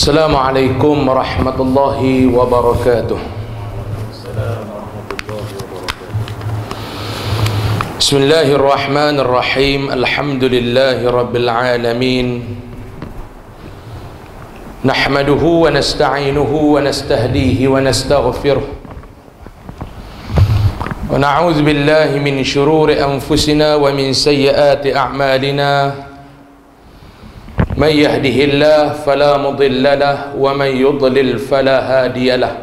Assalamualaikum warahmatullahi wabarakatuh. Bismillahirrahmanirrahim. Alhamdulillahi rabbil alamin. Nahmaduhu wa nasta'inuhu wa nastahdihi wa nastaghfiruh. Wa na'udzu billahi min shururi anfusina wa min sayyiati a'malina. من يهده الله فلا مضل له ومن يضلل فلا هادي له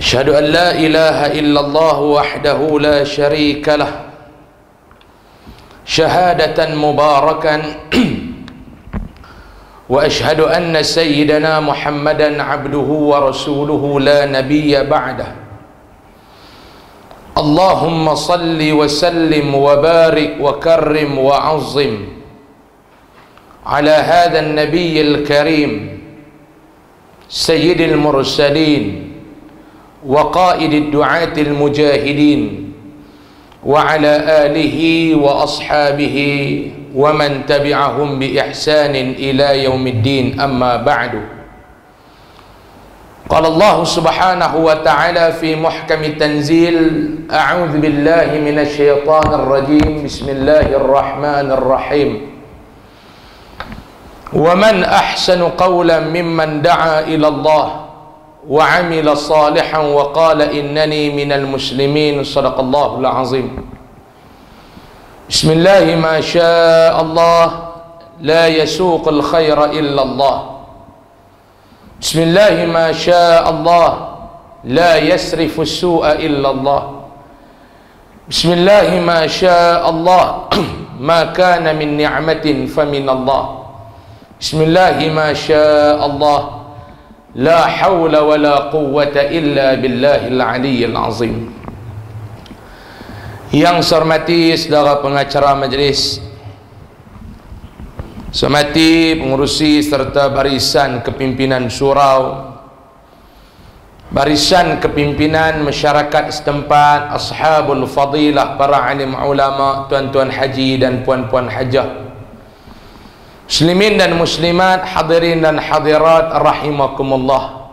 أشهد أن لا إله إلا الله وحده لا شريك له شهادة مباركا وأشهد أن سيدنا محمدا عبده ورسوله لا نبي بعده اللهم صل وسلم وبارك وكرم وعظم على هذا النبي الكريم سيد المرسلين وقائد الدعاة المجاهدين وعلى آله وأصحابه ومن تبعهم بإحسان إلى يوم الدين أما بعد قال الله سبحانه وتعالى في محكم التنزيل أعوذ بالله من الشيطان الرجيم بسم الله الرحمن الرحيم ومن أحسن قولا ممن دعا إلى الله وعمل صالحا وقال إنني من المسلمين صدق الله العظيم بسم الله ما شاء الله لا يسوق الخير إلا الله بسم الله ما شاء الله لا يسرف السوء إلا الله بسم الله ما شاء الله ما كان من نعمة فمن الله بسم الله ما شاء الله لا حول ولا قوة إلا بالله العلي العظيم. Yang saya hormati saudara pengacara majlis, saya hormati pengurusi serta barisan kepimpinan surau, barisan kepimpinan masyarakat setempat, ashabul fadilah, para alim ulama, tuan-tuan haji dan puan-puan hajah, muslimin dan muslimat, hadirin dan hadirat rahimakumullah.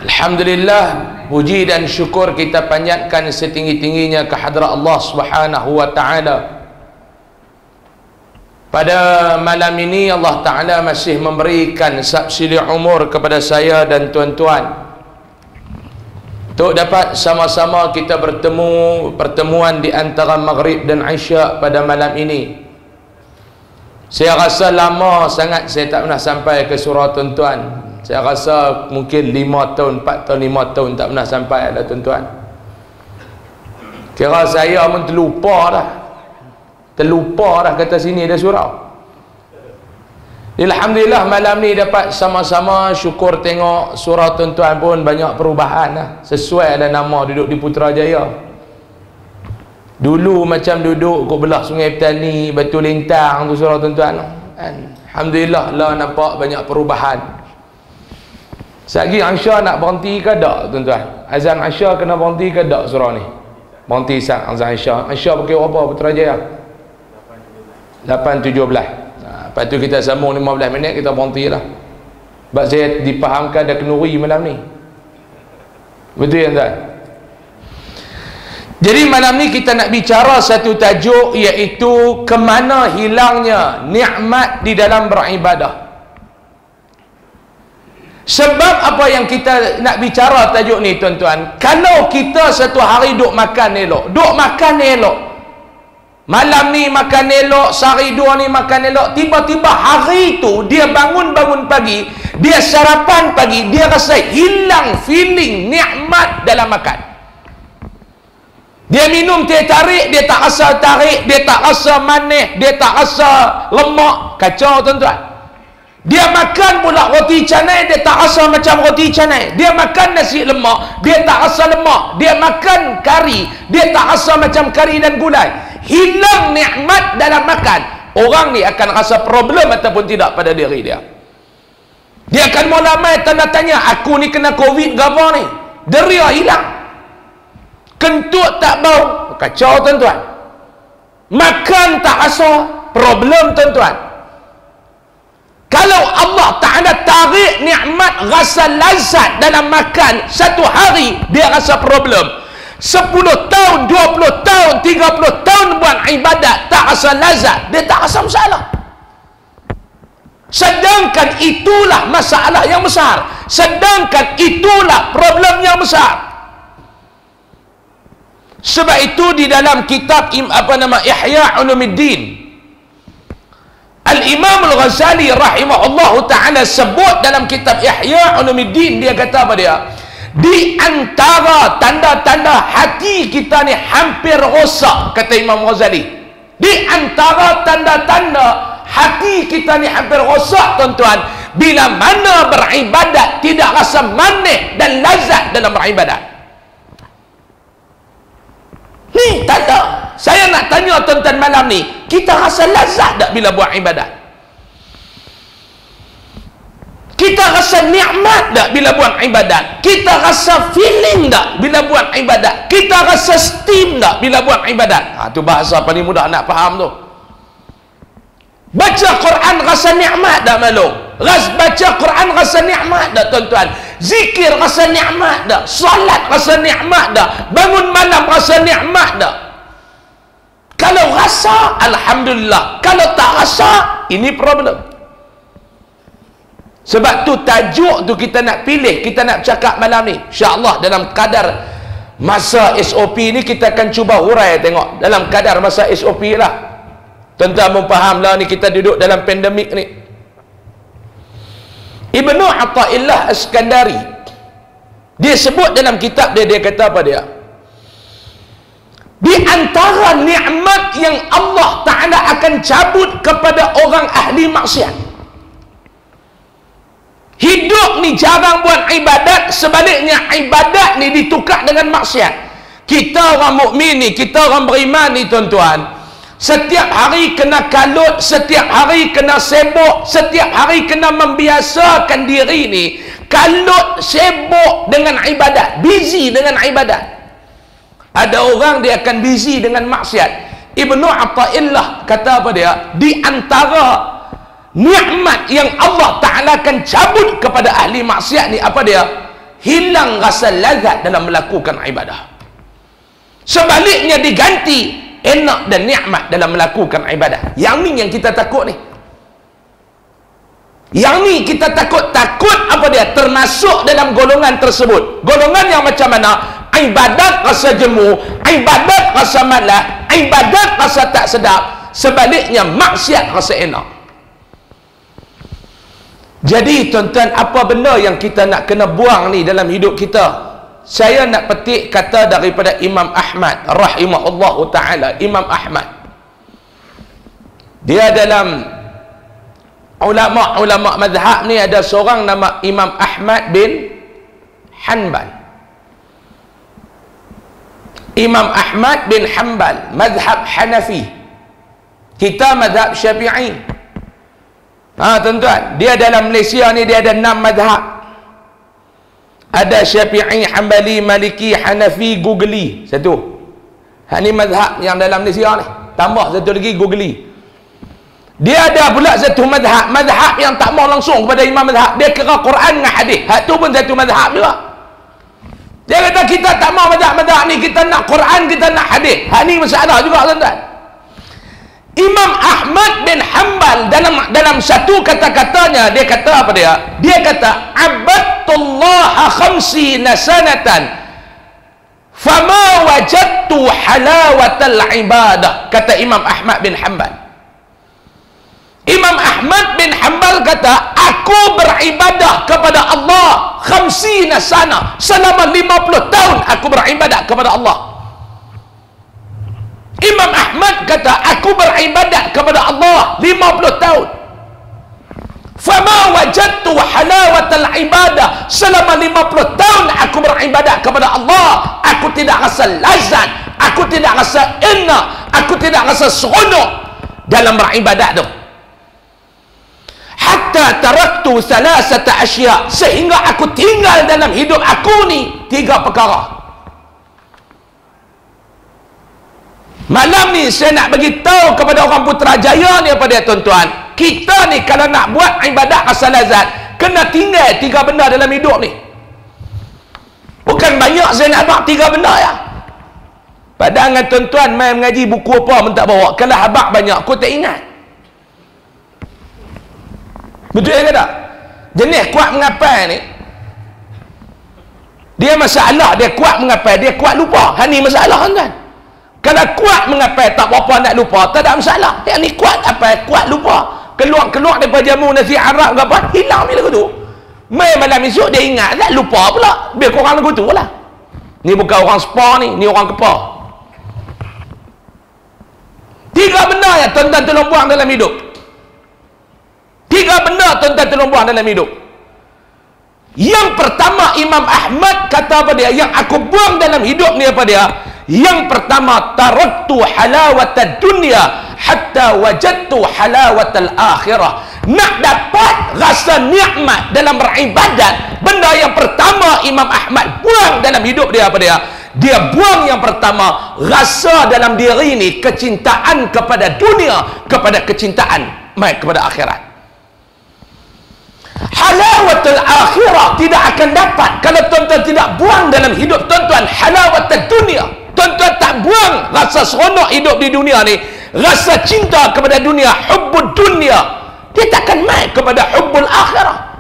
Alhamdulillah, puji dan syukur kita panjatkan setinggi-tingginya kehadrat Allah Subhanahu wa taala. Pada malam ini Allah taala masih memberikan subsidi umur kepada saya dan tuan-tuan untuk dapat sama-sama kita bertemu pertemuan di antara maghrib dan isyak pada malam ini. Saya rasa lama sangat saya tak pernah sampai ke surau tuan-tuan. Saya rasa mungkin 5 tahun, 4 tahun, 5 tahun tak pernah sampai ada tuan-tuan. Kira saya pun terlupa dah kata sini ada surau. Alhamdulillah malam ni dapat sama-sama syukur tengok surau tuan-tuan pun banyak perubahan dah. Sesuai ada nama duduk di Putrajaya. Dulu macam duduk kat belah Sungai Petani, Batu Lintang tu surau tuan-tuan. Alhamdulillah lah nampak banyak perubahan. Sagi Asya nak berhenti ke tak tuan-tuan? Azan Asya kena berhenti ke tak surau ni? Berhenti sat azan Asya. Asya pakai berapa Putrajaya? 8.17. Lepas tu kita sambung 15 minit kita berhenti lah. Sebab saya dipahamkan ada kenuri malam ni. Betul ya tuan? Jadi malam ni kita nak bicara satu tajuk, iaitu kemana hilangnya nikmat di dalam beribadah. Sebab apa yang kita nak bicara tajuk ni tuan-tuan? Kalau kita satu hari duk makan elok, malam ni makan elok, sehari dua ni makan elok, tiba-tiba hari tu dia bangun pagi, dia sarapan pagi, dia rasa hilang feeling nikmat dalam makan. Dia minum teh tarik, dia tak rasa tarik, dia tak rasa manis, dia tak rasa lemak. Kacau tuan-tuan. Dia makan pula roti canai, dia tak rasa macam roti canai. Dia makan nasi lemak, dia tak rasa lemak. Dia makan kari, dia tak rasa macam kari dan gulai. Hilang nikmat dalam makan. Orang ni akan rasa problem ataupun tidak pada diri dia. Dia akan mulai tanda tanya, aku ni kena COVID ke apa ni? Deria hilang. Kentut tak bau, kacau tuan-tuan. Makan tak rasa, problem tuan-tuan. tarik nikmat rasa lazat dalam makan, satu hari dia rasa problem. 10 tahun, 20 tahun, 30 tahun buat ibadat tak rasa lazat, dia tak rasa masalah. Sedangkan itulah masalah yang besar, sedangkan itulah problem yang besar. Sebab itu di dalam kitab Ihya Ulumuddin, Al-Imam Al-Ghazali rahimahullahu ta'ala sebut dalam kitab Ihya Ulumuddin, dia kata apa dia? Di antara tanda-tanda hati kita ni hampir rosak, kata Imam Ghazali. Di antara tanda-tanda hati kita ni hampir rosak, tuan-tuan, bila mana beribadat tidak rasa manis dan lazat dalam beribadat. Ni tanda. Saya nak tanya tuan-tuan malam ni, kita rasa lazat tak bila buat ibadat? Kita rasa nikmat tak bila buat ibadat? Kita rasa feeling tak bila buat ibadat? Kita rasa steam tak bila buat ibadat? Tu bahasa paling mudah nak faham tu. Baca Quran rasa nikmat tak malu? Baca Quran rasa nikmat tak tuan-tuan? Zikir rasa nikmat tak? Solat rasa nikmat tak? Bangun malam rasa nikmat tak? Kalau rasa, alhamdulillah. Kalau tak rasa, ini problem. Sebab tu tajuk tu kita nak pilih, kita nak cakap malam ni. InsyaAllah dalam kadar masa SOP ni kita akan cuba hurai tengok. Dalam kadar masa SOP lah. Tuan-tuan pun faham lah ni, kita duduk dalam pandemik ni. Ibnu Athaillah As-Skandari, dia sebut dalam kitab dia, dia kata apa dia? Di antara nikmat yang Allah Ta'ala akan cabut kepada orang ahli maksiat, hidup ni jarang buat ibadat, sebaliknya ibadat ni ditukar dengan maksiat. Kita orang mukmin ni, kita orang beriman ni tuan-tuan, setiap hari kena kalut, setiap hari kena sibuk, setiap hari kena membiasakan diri ni kalut, sibuk dengan ibadat, busy dengan ibadat. Ada orang dia akan busy dengan maksiat. Ibnu Athaillah kata apa dia? Di antara nikmat yang Allah Ta'ala akan cabut kepada ahli maksiat ni apa dia? Hilang rasa lazat dalam melakukan ibadah. Sebaliknya diganti enak dan nikmat dalam melakukan ibadah. Yang ni yang kita takut ni. Yang ni kita takut apa dia? Termasuk dalam golongan tersebut. Golongan yang macam mana? Ibadat rasa jemu, ibadat rasa malas, ibadat rasa tak sedap, sebaliknya maksiat rasa enak. Jadi tuan-tuan, apa benda yang kita nak kena buang ni dalam hidup kita? Saya nak petik kata daripada Imam Ahmad rahimahullahu ta'ala. Imam Ahmad, dia dalam ulama' mazhab ni ada seorang nama Imam Ahmad bin Hanbal. Imam Ahmad bin Hanbal mazhab Hanafi, kita mazhab Syafi'i. Tuan-tuan, dia dalam Malaysia ni dia ada 6 mazhab. Ada Syafi'i, Hanbali, Maliki, Hanafi, Gugli. Satu. Ni mazhab yang dalam Malaysia ni. Tambah satu lagi, Gugli. Dia ada pula satu mazhab, mazhab yang tak mau langsung kepada imam mazhab. Dia kira Quran dengan hadis. Tu pun satu mazhab juga. Dia kata kita tak mau mazhab-mazhab ni, kita nak Quran, kita nak hadis. Ni masalah juga tuan-tuan. Imam Ahmad bin Hanbal dalam satu kata-katanya dia kata apa dia? Dia kata abadtullaha khamsina sanatan fama wajadtu halawatal ibadah. Kata Imam Ahmad bin Hanbal. Imam Ahmad bin Hanbal kata, aku beribadah kepada Allah khamsina sana, selama 50 tahun aku beribadah kepada Allah. Imam Ahmad kata, aku beribadat kepada Allah 50 tahun. Fama wajadtu halawatal ibadah, selama 50 tahun aku beribadat kepada Allah, aku tidak rasa lazat, aku tidak rasa enak, aku tidak rasa seronok dalam beribadat tu. Hatta taraktu salasata asya, sehingga aku tinggal dalam hidup aku ni 3 perkara. Malam ni saya nak bagi tahu kepada orang Putrajaya ni apa dia tuan-tuan. Kita ni kalau nak buat ibadat rasa lazat, kena tinggal 3 benda dalam hidup ni. Bukan banyak saya nak abang 3 benda ya. Padahal tuan-tuan main mengaji buku apa pun tak bawa. Kalau habaq banyak, aku tak ingat. Betul ke tak? Jenis kuat mengapai ni, dia masalah, dia kuat mengapai, dia kuat lupa. Ini masalah kan? Kalau kuat mengapai tak apa nak lupa, tak ada masalah. Yang ni kuat apa? Kuat lupa. Keluar daripada jamu nasi Arab ke apa, hilang bila tu. Main malam esok dia ingat, tak lupa pula. Biar korang lagu tu lah. Ni bukan orang spa ni orang kepa. 3 benda yang tuan-tuan tolong buang dalam hidup. 3 benda tuan-tuan tolong buang dalam hidup. Yang pertama, Imam Ahmad kata apa dia? Yang aku buang dalam hidup ni apa dia? Yang pertama, taraktu halawatad dunya hatta wajadtu halawatal akhirah. Nak dapat rasa nikmat dalam beribadat, benda yang pertama Imam Ahmad buang dalam hidup dia apa dia? Dia buang yang pertama, rasa dalam diri ni kecintaan kepada dunia, kepada kecintaan kepada akhirat. Halawatul akhirah tidak akan dapat kalau tuan-tuan tidak buang dalam hidup tuan-tuan halawatul dunia. Tuan-tuan tak buang rasa seronok hidup di dunia ni, rasa cinta kepada dunia, hubbud dunia, dia takkan mai kepada hubbul akhirah.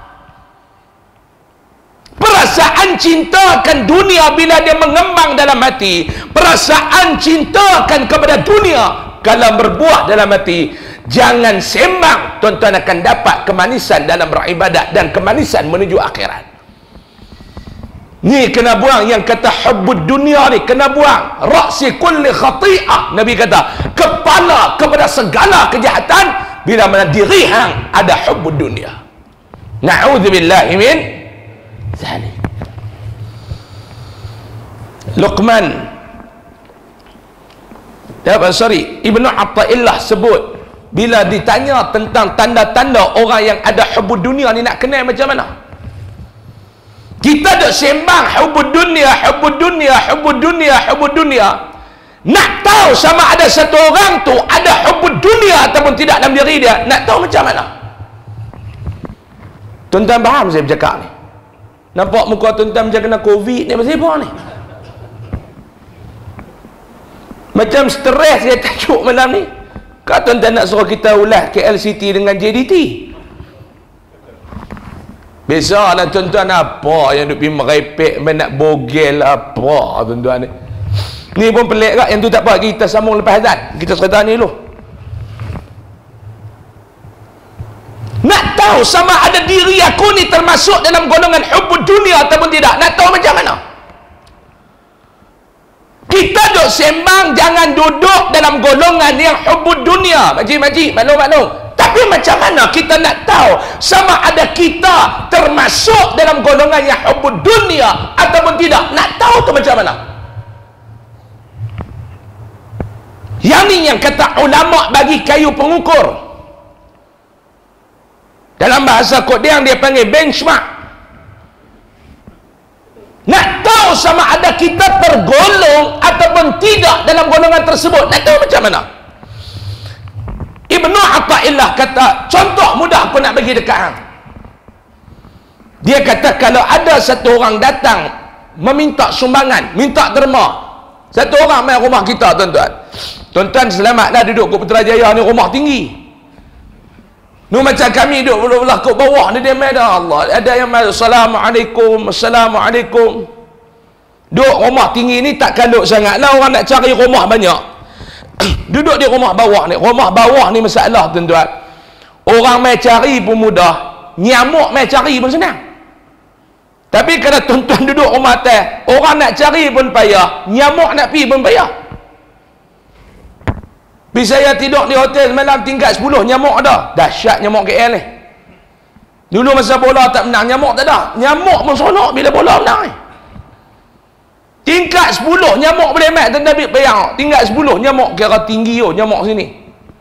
Perasaan cinta akan dunia bila dia mengembang dalam hati, perasaan cinta akan kepada dunia kalau berbuah dalam hati, jangan sembang tuan-tuan akan dapat kemanisan dalam beribadat dan kemanisan menuju akhirat. Ni kena buang, yang kata hubbud dunia ni kena buang. Ra'si kulli khati'ah, Nabi kata kepala kepada segala kejahatan bila mana diri hang ada hubbud dunia. Na'udzubillahi min zalik. Luqman Ibnu Athaillah sebut, bila ditanya tentang tanda-tanda orang yang ada hubbud dunia ni nak kenal macam mana? Kita duk sembang hubbud dunia, hubbud dunia, hubbud dunia, hubbud dunia. Nak tahu sama ada satu orang tu ada hubbud dunia ataupun tidak dalam diri dia, nak tahu macam mana? Tuan-tuan faham saya bercakap ni? Nampak muka tuan-tuan macam kena COVID ni, pasal apa ni? Macam stres saya tajuk malam ni. Kau tuan-tuan nak suruh kita ulas KLCT dengan JDT? Biasalah tuan-tuan, apa yang duk pergi merepek, nak bogel apa tuan-tuan ni. Ni pun pelik kak, yang tu tak apa, kita sambung lepas azan. Kita cerita ni dulu. Nak tahu sama ada diri aku ni termasuk dalam golongan hubbud dunia ataupun tidak, nak tahu macam mana? Kita duk sembang jangan duduk dalam golongan yang hubbud dunia. Makcik-makcik, maklum-maklum. Tapi macam mana kita nak tahu sama ada kita termasuk dalam golongan yang hubbud dunia ataupun tidak? Nak tahu tu macam mana? Yang ni yang kata ulama bagi kayu pengukur. Dalam bahasa Kodiang dia panggil benchmark. Nak tahu sama ada kita tergolong ataupun tidak dalam golongan tersebut, nak tahu macam mana? Ibnu Athaillah kata, contoh mudah aku nak bagi dekat hang. Dia kata kalau ada satu orang datang meminta sumbangan, minta derma. Satu orang main rumah kita tuan-tuan. Tuan-tuan selamatlah duduk kat Putrajaya ni, rumah tinggi. Ni macam kami duduk belah kat bawah ni, dia main dah Allah. Ada yang main Assalamualaikum, Assalamualaikum. Duduk rumah tinggi ni tak kalut sangat lah, orang nak cari rumah banyak. Duduk di rumah bawah ni. Rumah bawah ni masalah tuan-tuan. Orang main cari pun mudah, nyamuk main cari pun senang. Tapi kalau tuan-tuan duduk rumah atas, orang nak cari pun payah, nyamuk nak pergi pun payah. Bila saya tidur di hotel malam tingkat 10, nyamuk ada. Dahsyat nyamuk KL ni. Dulu masa bola tak menang, nyamuk tak ada. Nyamuk pun seronok bila bola menang ni. Tingkat 10 nyamuk boleh mat, tuan-tuan ambil bayang. Tingkat 10 nyamuk kira tinggi nyamuk sini.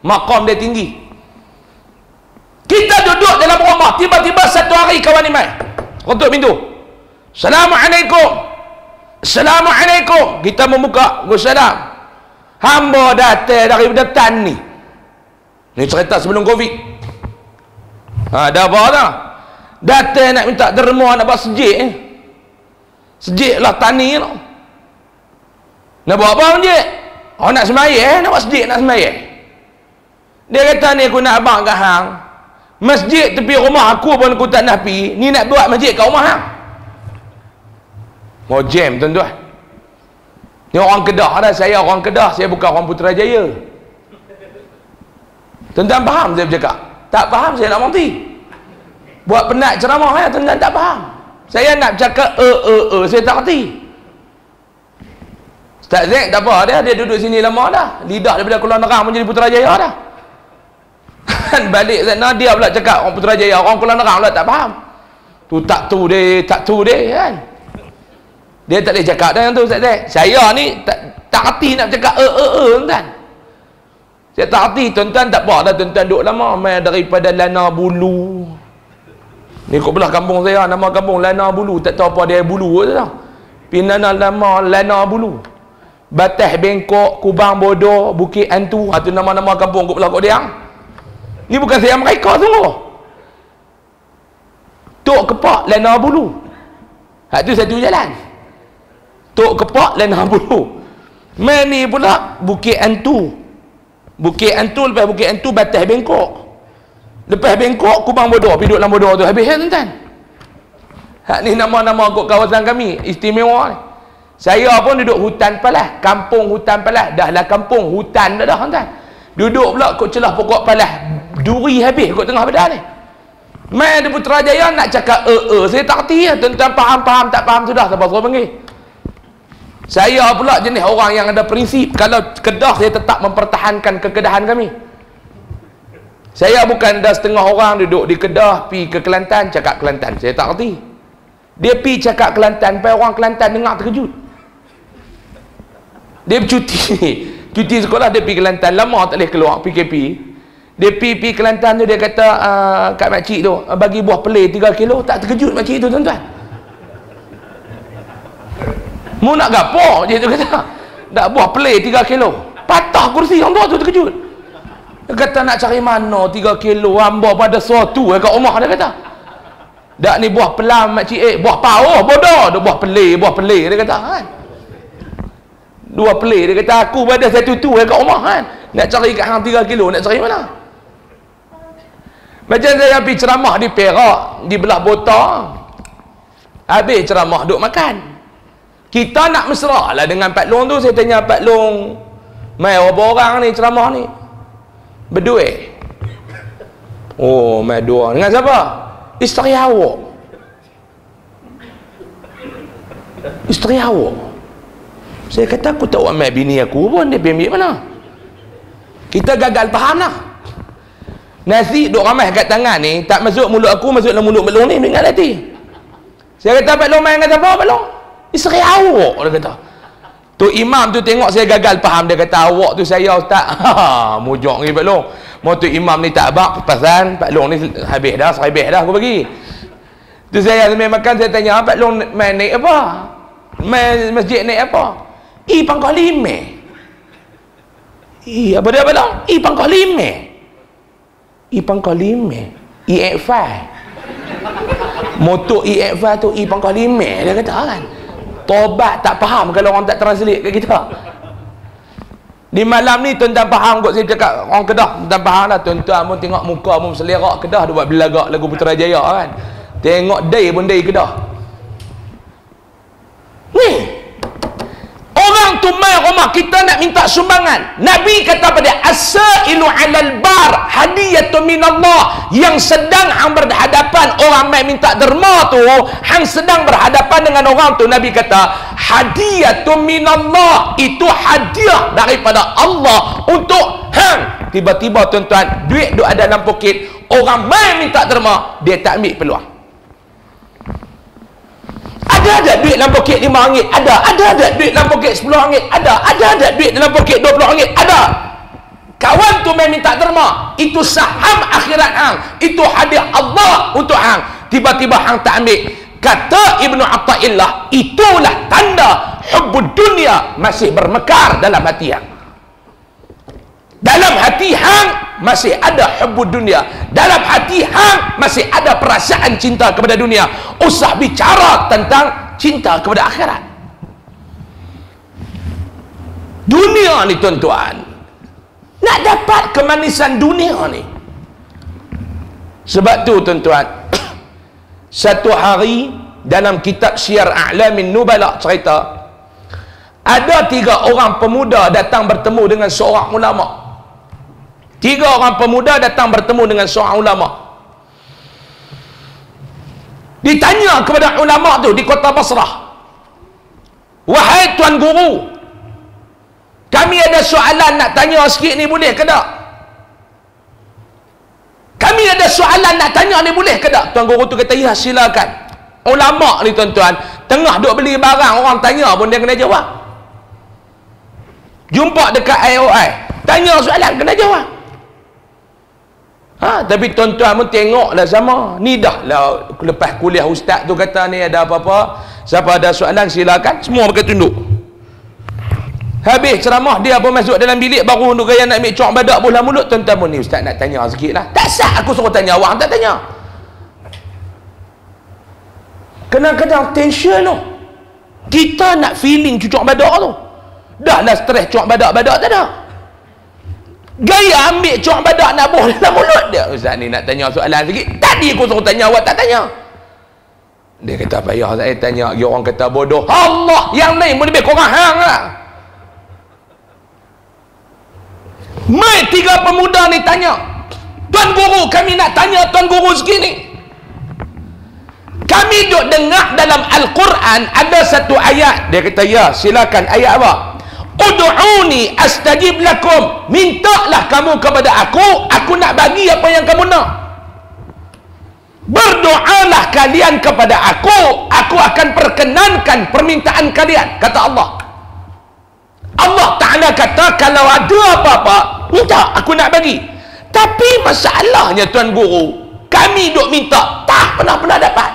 Makam dia tinggi. Kita duduk dalam rumah, tiba-tiba satu hari kawan ni mai. Ketuk pintu. Assalamualaikum. Assalamualaikum. Kita membuka. Waalaikumsalam. Hamba datang daripada Tan ni. Ni cerita sebelum Covid. Ada apa dah? Datang nak minta derma nak buat sejik sejik lah tani tu. Nak buat apa masjid? Oh nak semayang, nak buat sejik nak semayang. Dia kata ni aku nak abang kat hang. Masjid tepi rumah aku pun aku tak nak pergi. Ni nak buat masjid kat rumah hang. Mau jam tuan-tuan. Ni orang Kedah dah, saya orang Kedah, saya bukan orang Putrajaya. Tuan-tuan faham saya bercakap? Tak faham saya nak mati. Buat penat ceramah ya, tuan-tuan tak faham. Saya nak bercakap saya tak reti. Ustaz Zack tak apa dia duduk sini lama dah. Lidah daripada Kuala Nerang menjadi Putrajaya dah. Balik sana dia pula cakap orang Putrajaya, orang Kuala Nerang pula tak faham. Tu tak tu dia kan. Dia tak boleh cakap dah yang tu Ustaz Zack. Saya ni tak reti nak bercakap tuan-tuan. Saya tak reti tuan-tuan, tak apa dah tuan-tuan duduk lama mai daripada Lana Bulu. Ni kat belah kampung saya, nama kampung Lana Bulu, tak tahu apa dia bulu tu dah. Pinana nama Lana Bulu. Batas Bengkok, Kubang Bodoh, Bukit Antu, itu nama-nama kampung kat belah Kok Diang. Ni bukan saya mereka sungguh. Tok Kepak Lana Bulu. Itu satu jalan. Tok Kepak Lana Bulu. Mai ni pula Bukit Antu. Bukit Antu, lepas Bukit Antu batas Bengkok. Lepas Bengkok Kubang Bodoh, pergi duduk dalam Bodoh tu habis kan tuan. Hak ni nama-nama kat kawasan kami istimewa ni. Saya pun duduk hutan Palas, kampung hutan Palas, dah lah kampung hutan dah tuan. Duduk pula kat celah pokok Palas, duri habis kat tengah badan ni. Mai ada Putrajaya nak cakap saya tak reti ya, tuan-tuan faham tak faham sudah siapa suruh panggil. Saya pula jenis orang yang ada prinsip, kalau Kedah saya tetap mempertahankan kekedahan kami. Saya bukan dah setengah orang duduk di Kedah pi ke Kelantan cakap Kelantan, saya tak reti. Dia pi cakap Kelantan, sampai orang Kelantan dengar terkejut. Dia cuti sekolah, dia pergi Kelantan, lama tak boleh keluar PKP. Dia pergi Kelantan tu, dia kata kat makcik tu, bagi buah pelai 3 kilo. Tak terkejut makcik tu tuan-tuan. Mu nak gapo je tu kata. Nak buah pelai 3 kilo. Patah kursi orang tua tu terkejut. Dia kata nak cari mana 3 kilo, hamba pada suatu kat rumah dia kata. Dak ni buah pelam makcik, buah pau bodoh, buah pelai dia kata kan. 2 pelai dia kata aku pada satu tu kat rumah kan. Nak cari kat hang 3 kilo nak cari mana? Macam saya pergi ceramah di Perak, di belah Bota. Habis ceramah duk makan. Kita nak mesra lah dengan Pak Long tu. Saya tanya Pak Long, mai berapa orang ni ceramah ni? Berdua. Oh, mai 2. Dengan siapa? Isteri awak. Isteri awak. Saya kata aku tak ambil bini aku pun, dia ambil mana? Kita gagal faham lah. Nasi duk ramai kat tangan ni, tak masuk mulut aku, masuk dalam mulut Pak Long ni, ingat hati. Saya kata Pak Long main dengan siapa Pak Long? Isteri awak, dia kata. Tu imam tu tengok saya gagal faham, dia kata awak tu saya ustaz. Mujok ni Pak Long. Mau tu imam ni tak abang, pasan Pak Long ni habis dah aku bagi. Tu saya sambil makan, saya tanya Pak Long main naik apa? Main masjid naik apa? Pangkah 5. Apa dia Pak Long? Pangkah 5. Pangkah 5. EX5. Motor EX5 tu pangkah 5 dia kata kan. Tobat tak faham kalau orang tak translate kat kita. Di malam ni tuan-tuan faham kot saya cakap orang Kedah, tuan-tuan faham lah. Tuan-tuan pun tengok muka pun selerak Kedah, dia buat belagak lagu Putrajaya kan. Tengok day pun day Kedah. Ni orang tu mai rumah kita nak minta sumbangan. Nabi kata pada as-sailu 'alal bar hadiyatun minallah. Yang sedang hang berhadapan orang mai minta derma tu, hang sedang berhadapan dengan orang tu. Nabi kata hadiyatun minallah, itu hadiah daripada Allah untuk hang. Tiba-tiba tuan-tuan, duit duk ada dalam poket, orang mai minta derma, dia tak ambil peluang. Ada duit dalam poket RM5, ada duit dalam poket RM10, ada duit dalam poket RM20, ada. Kawan tu main minta derma, itu saham akhirat hang, itu hadiah Allah untuk hang. Tiba-tiba hang tak ambil. Kata Ibnu Athaillah, itulah tanda hubbud dunia masih bermekar dalam hati hang. Dalam hati hang masih ada hubbud dunia, dalam hati hang masih ada perasaan cinta kepada dunia, usah bicara tentang cinta kepada akhirat. Dunia ni tuan-tuan, nak dapat kemanisan dunia ni. Sebab tu tuan-tuan, satu hari dalam kitab Syiar A'lamin Nubala cerita, ada 3 orang pemuda datang bertemu dengan seorang ulama. 3 orang pemuda datang bertemu dengan seorang ulama. Ditanya kepada ulama tu di kota Basrah, wahai tuan guru, kami ada soalan nak tanya sikit ni, boleh ke tak? Kami ada soalan nak tanya ni, boleh ke tak? Tuan guru tu kata, ya silakan. Ulama ni tuan-tuan, tengah duk beli barang, orang tanya pun dia kena jawab. Jumpa dekat IOI, tanya soalan kena jawab. Tapi tuan-tuan pun tengoklah sama. Ni dah lah lepas kuliah ustaz tu kata ni ada apa-apa, siapa ada soalan silakan, semua pakai tunduk. Habis ceramah dia pun masuk dalam bilik, baru duk gaya nak ambil cok badak bola mulut. Tuan-tuan pun, ni ustaz nak tanya sikit lah. Tak sah aku suruh tanya, awak tak tanya. Kadang-kadang tension tu, kita nak feeling cucuk badak tu, dah lah stres cok badak-badak tak ada, gaya ambil cok badak nak boh dalam mulut dia. Ustaz ni nak tanya soalan sikit, tadi aku suruh tanya awak tak tanya. Dia kata payah saya tanya, dia orang kata bodoh. Allah, yang lain pun lebih kurang hang lah. Mai 3 pemuda ni tanya, tuan guru kami nak tanya tuan guru sikit ni. Kami duk dengar dalam Al-Quran ada satu ayat, dia kata ya silakan, ayat apa? Ud'uni astajib lakum, mintalah kamu kepada aku nak bagi apa yang kamu nak. Berdoalah kalian kepada aku akan perkenankan permintaan kalian, kata Allah. Allah Ta'ala kata kalau ada apa-apa, minta aku nak bagi. Tapi masalahnya tuan guru, kami duk minta tak pernah dapat.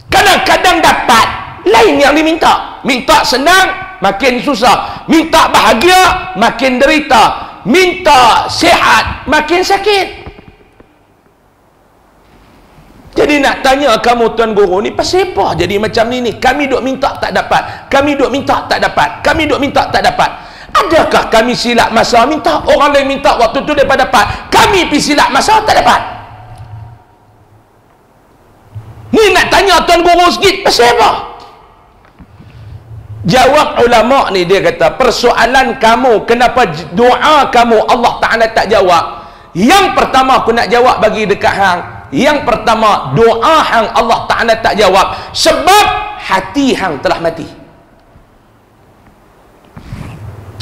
Kadang-kadang dapat, lain yang diminta. Minta senang, makin susah. Minta bahagia, makin derita. Minta sihat, makin sakit. Jadi nak tanya kamu tuan guru ni, pasal apa jadi macam ni? Kami duk minta tak dapat, kami duk minta tak dapat, kami duk minta tak dapat. Adakah kami silap masa minta? Orang lain minta waktu tu mereka dapat, kami pergi silap masa tak dapat. Ni nak tanya tuan guru sikit, pasal apa? Jawab ulama ni, dia kata persoalan kamu, kenapa doa kamu Allah Ta'ala tak jawab? Yang pertama aku nak jawab bagi dekat hang, yang pertama doa hang Allah Ta'ala tak jawab sebab hati hang telah mati.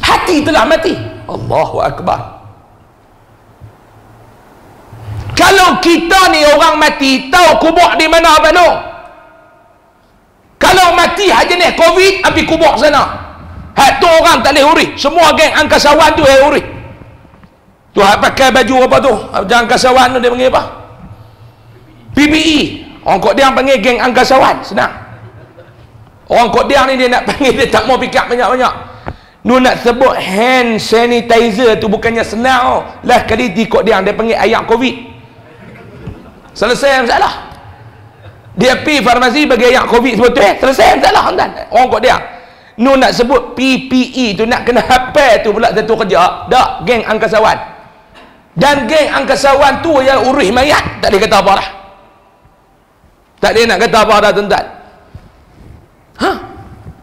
Hati telah mati. Allahu Akbar. Kalau kita ni orang mati, tahu kubur di mana apa tu? Kalau mati aja ni COVID, ambil kubur sana. Hak tu orang tak boleh urih. Semua geng angkasawan tu urih. Tu hak pakai baju apa tu? Angkasawan tu dia panggil apa? PPE. Orang Kok Diang panggil geng angkasawan, senang. Orang Kok Diang ni dia nak panggil, dia tak mau pick up banyak-banyak. Nu nak sebut hand sanitizer tu bukannya senang. Lah kali di Kok Diang dia panggil ayam COVID. Selesai masalah. Dia pergi farmasi bagi ayam COVID sebetulnya, selesai masalah tuan. Orang Kok Diang. Nu nak sebut PPE tu nak kena hafal tu pula satu kerja. Dak geng angkasawan. Dan geng angkasawan tu yang urus mayat, tak dia kata apa dah. Tak dia nak kata apa dah tuan-tuan.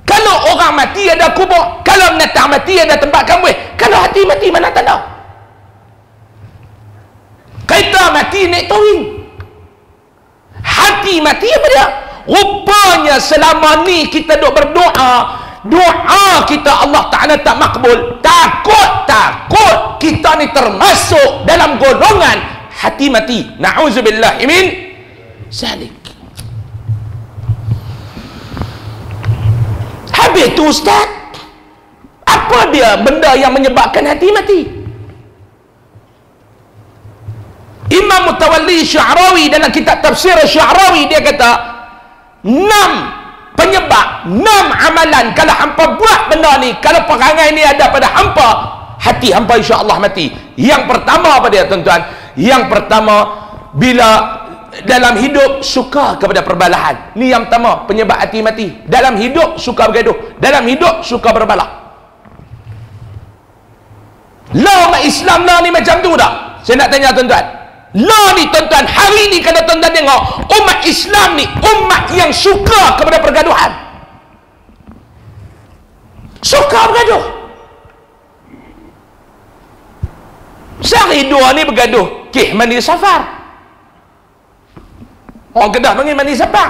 Kalau orang mati ada kubur, kalau binatang mati ada tempat kambing, kalau hati mati mana tanda? Kereta mati naik towing, hati mati apa dia? Rupanya selama ni kita duk berdoa, doa kita Allah Ta'ala tak makbul. Takut kita ni termasuk dalam golongan hati mati. Na'udzubillah min zalik. Habis tu ustaz, apa dia benda yang menyebabkan hati mati? Imam Mutawalli Sya'rawi dalam kitab tafsir Sya'rawi dia kata 6 penyebab, 6 amalan kalau hampa buat benda ni, kalau perangai ni ada pada hampa, hati hampa insya-Allah mati. Yang pertama apa dia tuan-tuan? Yang pertama, bila dalam hidup suka kepada perbalahan. Ni yang pertama penyebab hati mati. Dalam hidup suka bergaduh, dalam hidup suka berbalah. Law umat Islam lah ni macam tu tak? Saya nak tanya tuan-tuan. Law ni tuan-tuan, hari ni kalau tuan-tuan tengok, umat Islam ni umat yang suka kepada pergaduhan. Suka bergaduh. Sehari dua ni bergaduh, mandi safar. Orang Kedah panggil mandi safar,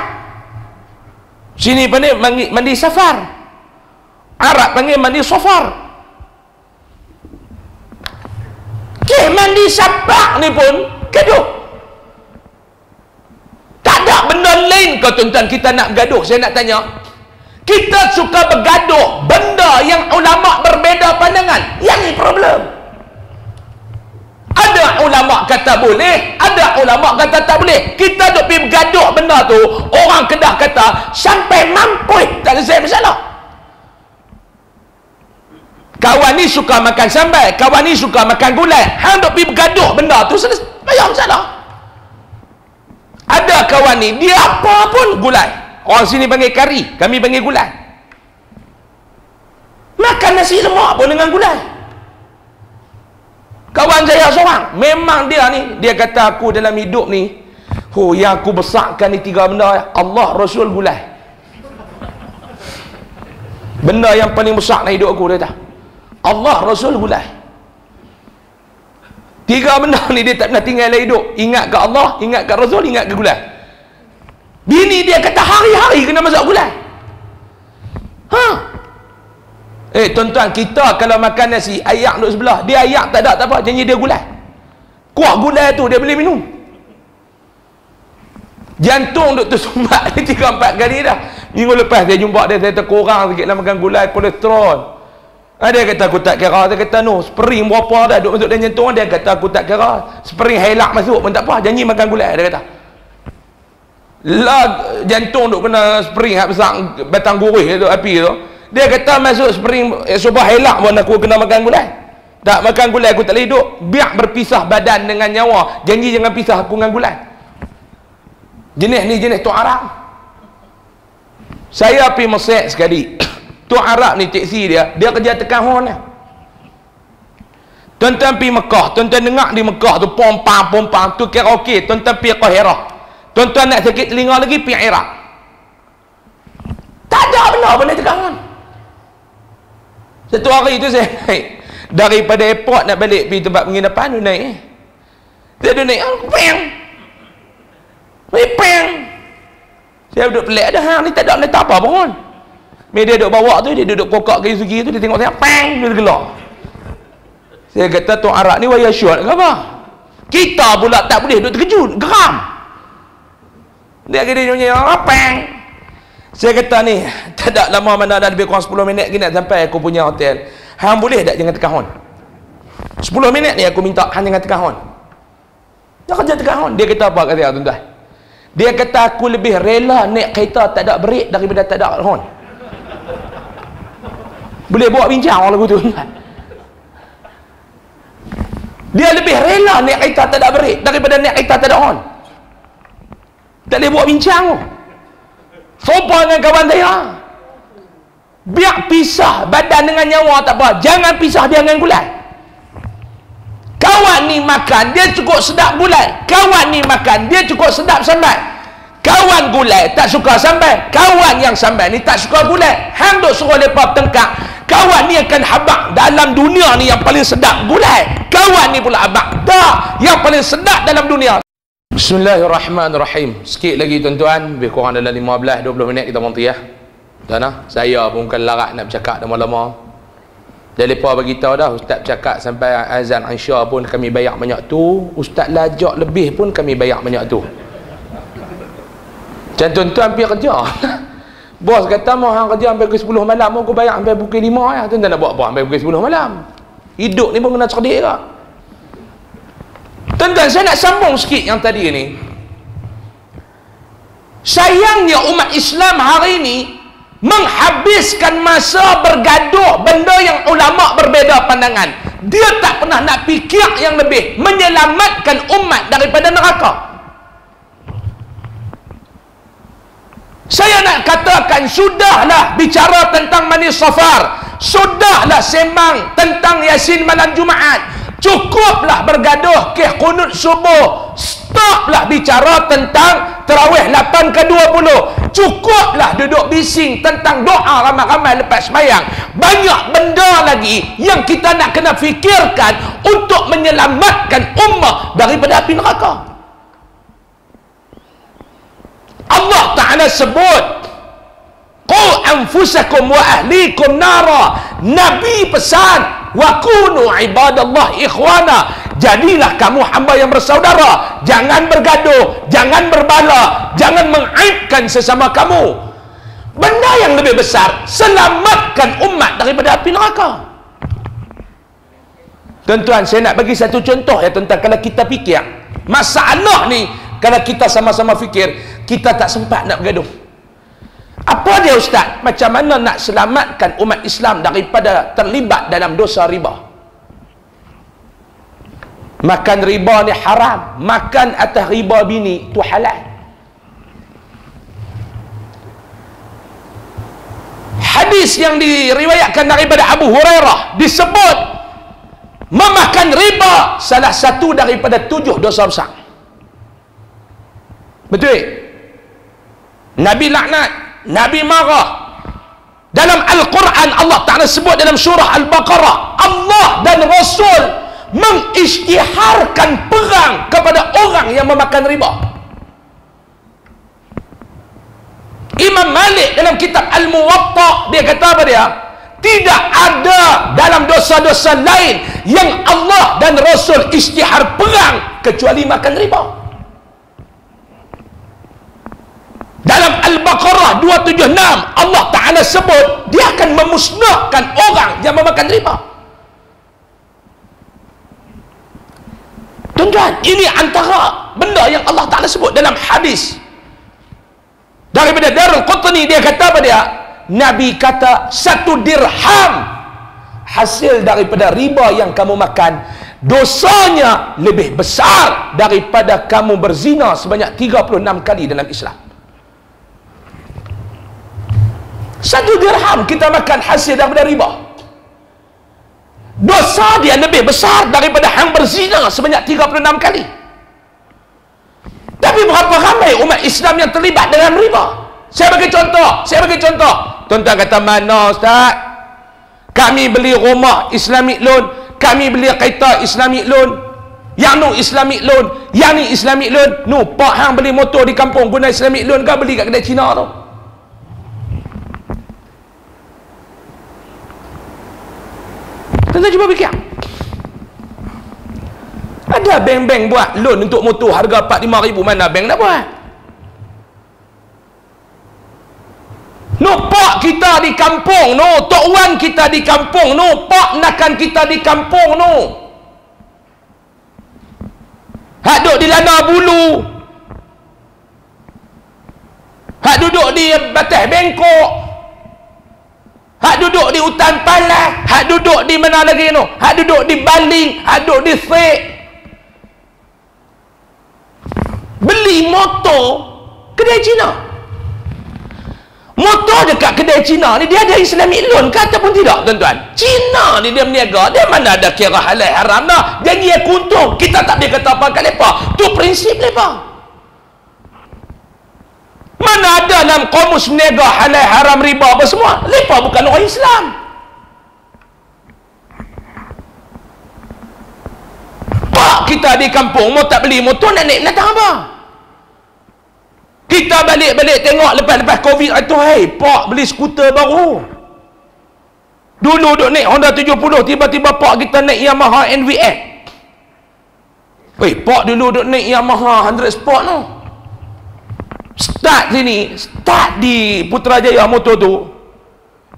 sini panggil mandi safar, Arab panggil mandi safar. Mandi safar ni pun gaduh. Tak ada benda lain kau tuan-tuan kita nak gaduh. Saya nak tanya, kita suka bergaduh benda yang ulama berbeza pandangan. Yang ni problem. Ada ulama kata boleh, ada ulama kata tak boleh. Kita duk pergi bergaduh benda tu, orang Kedah kata sampai mampus, tak ada masalah. Kawan ni suka makan sambal, kawan ni suka makan gulai. Hang duk pergi bergaduh benda tu, banyak masalah. Ada kawan ni dia apa pun gulai. Orang sini panggil kari, kami panggil gulai. Makan nasi lemak pun dengan gulai. Kawan saya seorang, memang dia ni, dia kata aku dalam hidup ni, yang aku besarkan ni 3 benda, Allah, Rasul, gulai. Benda yang paling besar dalam hidup aku, dia kata Allah, Rasul, gulai. 3 benda ni dia tak pernah tinggal dalam hidup. Ingat ke Allah, ingat ke Rasul, ingat ke gulai. Bini dia kata hari-hari kena masak gulai. Tuan-tuan, kita kalau makan nasi, ayak duduk sebelah, dia ayak tak ada, tak apa, janji dia gulai. Kuah gulai tu dia boleh minum. Jantung duduk tersumbat 3-4 kali dah. Minggu lepas saya jumpa dia, saya terkurang sikit lah makan gulai, kolesterol. Dia kata aku tak kira. Dia kata no, spring berapa dah duduk masuk dalam jantung. Dia kata aku tak kira, spring helak masuk pun tak apa, janji makan gulai. Dia kata lah, jantung duduk kena spring besar, batang gurih tu, api tu. Dia kata masuk spring subah helak pun aku kena makan gulai. Tak makan gulai aku tak boleh hidup. Biar berpisah badan dengan nyawa, janji jangan pisah aku dengan gulai. Jenis ni jenis tu Arab. Saya pergi Mesir sekali. Tu Arab ni teksi dia kerja tekan hon lah. Tuan-tuan pergi Mekah, tuan-tuan dengar di Mekah tu pompang tu karaoke. Tuan-tuan pergi Qahirah, tuan-tuan nak sakit telinga lagi pergi Iraq. Tak ada benda boleh tekan hon. Satu hari tu saya naik daripada airport nak balik pergi tempat penginapan tu naik. Dia naik, peng. Saya duduk pelik, ada hang ni tak ada letak apa pun. Dia duduk bawa tu, dia duduk kokak kayu sugi tu, dia tengok saya, peng, dia gelak. Saya kata tu Arab ni waya syut ke apa? Kita pula tak boleh duduk terkejut, geram. Dia kata dia nyanyi, peng. Saya kata ni, tak ada lama mana dah, lebih kurang 10 minit lagi nak sampai aku punya hotel. Hang boleh tak jangan tekan hon? 10 minit ni aku minta hang jangan tekan hon. Dia kerja tekan hon. Dia kata apa kata dia tuan-tuan? Dia kata aku lebih rela naik kereta tak ada break daripada tak ada hon. Boleh buat bincang orang lagu tu. Dia lebih rela naik kereta tak ada break daripada naik kereta tak ada hon. Tak boleh buat bincang tu. Sopa dengan kawan saya, biar pisah badan dengan nyawa tak apa, jangan pisah dia dengan gulai. Kawan ni makan dia cukup sedap gulai, kawan ni makan dia cukup sedap sambal. Kawan gulai tak suka sambal, kawan yang sambal ni tak suka gulai. Hang duk suruh lepas tengkak, kawan ni akan habaq dalam dunia ni yang paling sedap gulai, kawan ni pula habaq tak yang paling sedap dalam dunia. Bismillahirrahmanirrahim. Sikit lagi tuan-tuan, lebih kurang dalam 15-20 minit kita berhenti ya. Tuan, saya pun bukan larat nak bercakap lama-lama. Jadi lepas bagi tahu dah, ustaz bercakap sampai azan Isya pun kami bayar banyak tu, ustaz lajak lebih pun kami bayar banyak tu. Macam tuan-tuan pergi kerja. Bos kata mau hang kerja sampai pukul 10 malam, aku bayar sampai pukul 5 ya. Tuan-tuan nak buat apa sampai pukul 10 malam? Hidup ni pun kena cerdik ke? Tuan-tuan, saya nak sambung sikit yang tadi ni. Sayangnya umat Islam hari ini menghabiskan masa bergaduh benda yang ulama berbeza pandangan. dia tak pernah nak fikir yang lebih menyelamatkan umat daripada neraka. Saya nak katakan, sudahlah bicara tentang Manis Safar, sudahlah sembang tentang Yasin malam Jumaat, cukuplah bergaduh ke qunut subuh, stoplah bicara tentang tarawih 8 ke 20, cukuplah duduk bising tentang doa ramai-ramai lepas sembahyang. Banyak benda lagi yang kita nak kena fikirkan untuk menyelamatkan ummah daripada api neraka. Allah Ta'ala sebut, qu anfusakum wa ahlikum nara. Nabi pesan, wa kunu ibadallah ikhwana, jadilah kamu hamba yang bersaudara, jangan bergaduh, jangan berbala, jangan mengaibkan sesama kamu. Benda yang lebih besar, selamatkan umat daripada api neraka. Tuan-tuan, saya nak bagi satu contoh ya tuan-tuan. Kalau kita fikir masalah ni, kalau kita sama-sama fikir, kita tak sempat nak bergaduh. Apa dia ustaz? Macam mana nak selamatkan umat Islam daripada terlibat dalam dosa riba? Makan riba ni haram, makan atas riba bini tu halal. Hadis yang diriwayatkan daripada Abu Hurairah disebut memakan riba salah satu daripada 7 dosa besar. Betul? Nabi laknat, Nabi marah. Dalam Al-Quran Allah Ta'ala sebut dalam surah Al-Baqarah, Allah dan Rasul mengisytiharkan perang kepada orang yang memakan riba. Imam Malik dalam kitab Al-Muwatta, dia kata apa dia? Tidak ada dalam dosa-dosa lain yang Allah dan Rasul isytihar perang kecuali makan riba. Dalam Al-Baqarah 276 Allah Ta'ala sebut dia akan memusnahkan orang yang memakan riba. Tuan-tuan, ini antara benda yang Allah Ta'ala sebut dalam hadis daripada Darul Qutni. Dia kata apa dia? Nabi kata 1 dirham hasil daripada riba yang kamu makan, dosanya lebih besar daripada kamu berzina sebanyak 36 kali dalam Islam. 1 dirham kita makan hasil daripada riba, dosa dia lebih besar daripada hang berzina sebanyak 36 kali. Tapi berapa ramai umat Islam yang terlibat dalam riba? Saya bagi contoh. Tuan-tuan kata, mana ustaz? Kami beli rumah Islamic loan, kami beli kereta Islamic loan, yang nu Islamic loan, yang ni Islamic loan. Nu pak hang beli motor di kampung guna Islamic loan ke beli kat kedai Cina tu? Tuan-tuan cuba fikir. Ada bank-bank buat loan untuk motor harga 4-5 ribu, mana bank nak buat? No, pak kita di kampung, no, tok wan kita di kampung, no, pak nakan kita di kampung, no. Hak duduk di Lana Bulu, hak duduk di Batas Bengkok, hak duduk di Hutan Palas, hak duduk di mana lagi no, hak duduk di Baling, hak duduk di Sek. Beli motor kedai Cina. Motor dekat kedai Cina ni dia ada Islamic loan ke ataupun tidak tuan-tuan? Cina ni dia berniaga, dia mana ada kira halal haram dah. Jadi dia untung. Kita tak boleh kata apa kat mereka. Tu prinsip mereka. Mana ada dalam kamus berniaga halal haram riba apa semua. Mereka bukan orang Islam. Pak kita di kampung mau tak beli motor nak naik datang apa? Kita balik-balik tengok lepas-lepas Covid itu, hey, pak beli skuter baru. Dulu duk naik Honda 70, tiba-tiba pak kita naik Yamaha NVX. Hey, pak dulu duk naik Yamaha 100 Sport tu. Start sini, start di Putrajaya motor tu.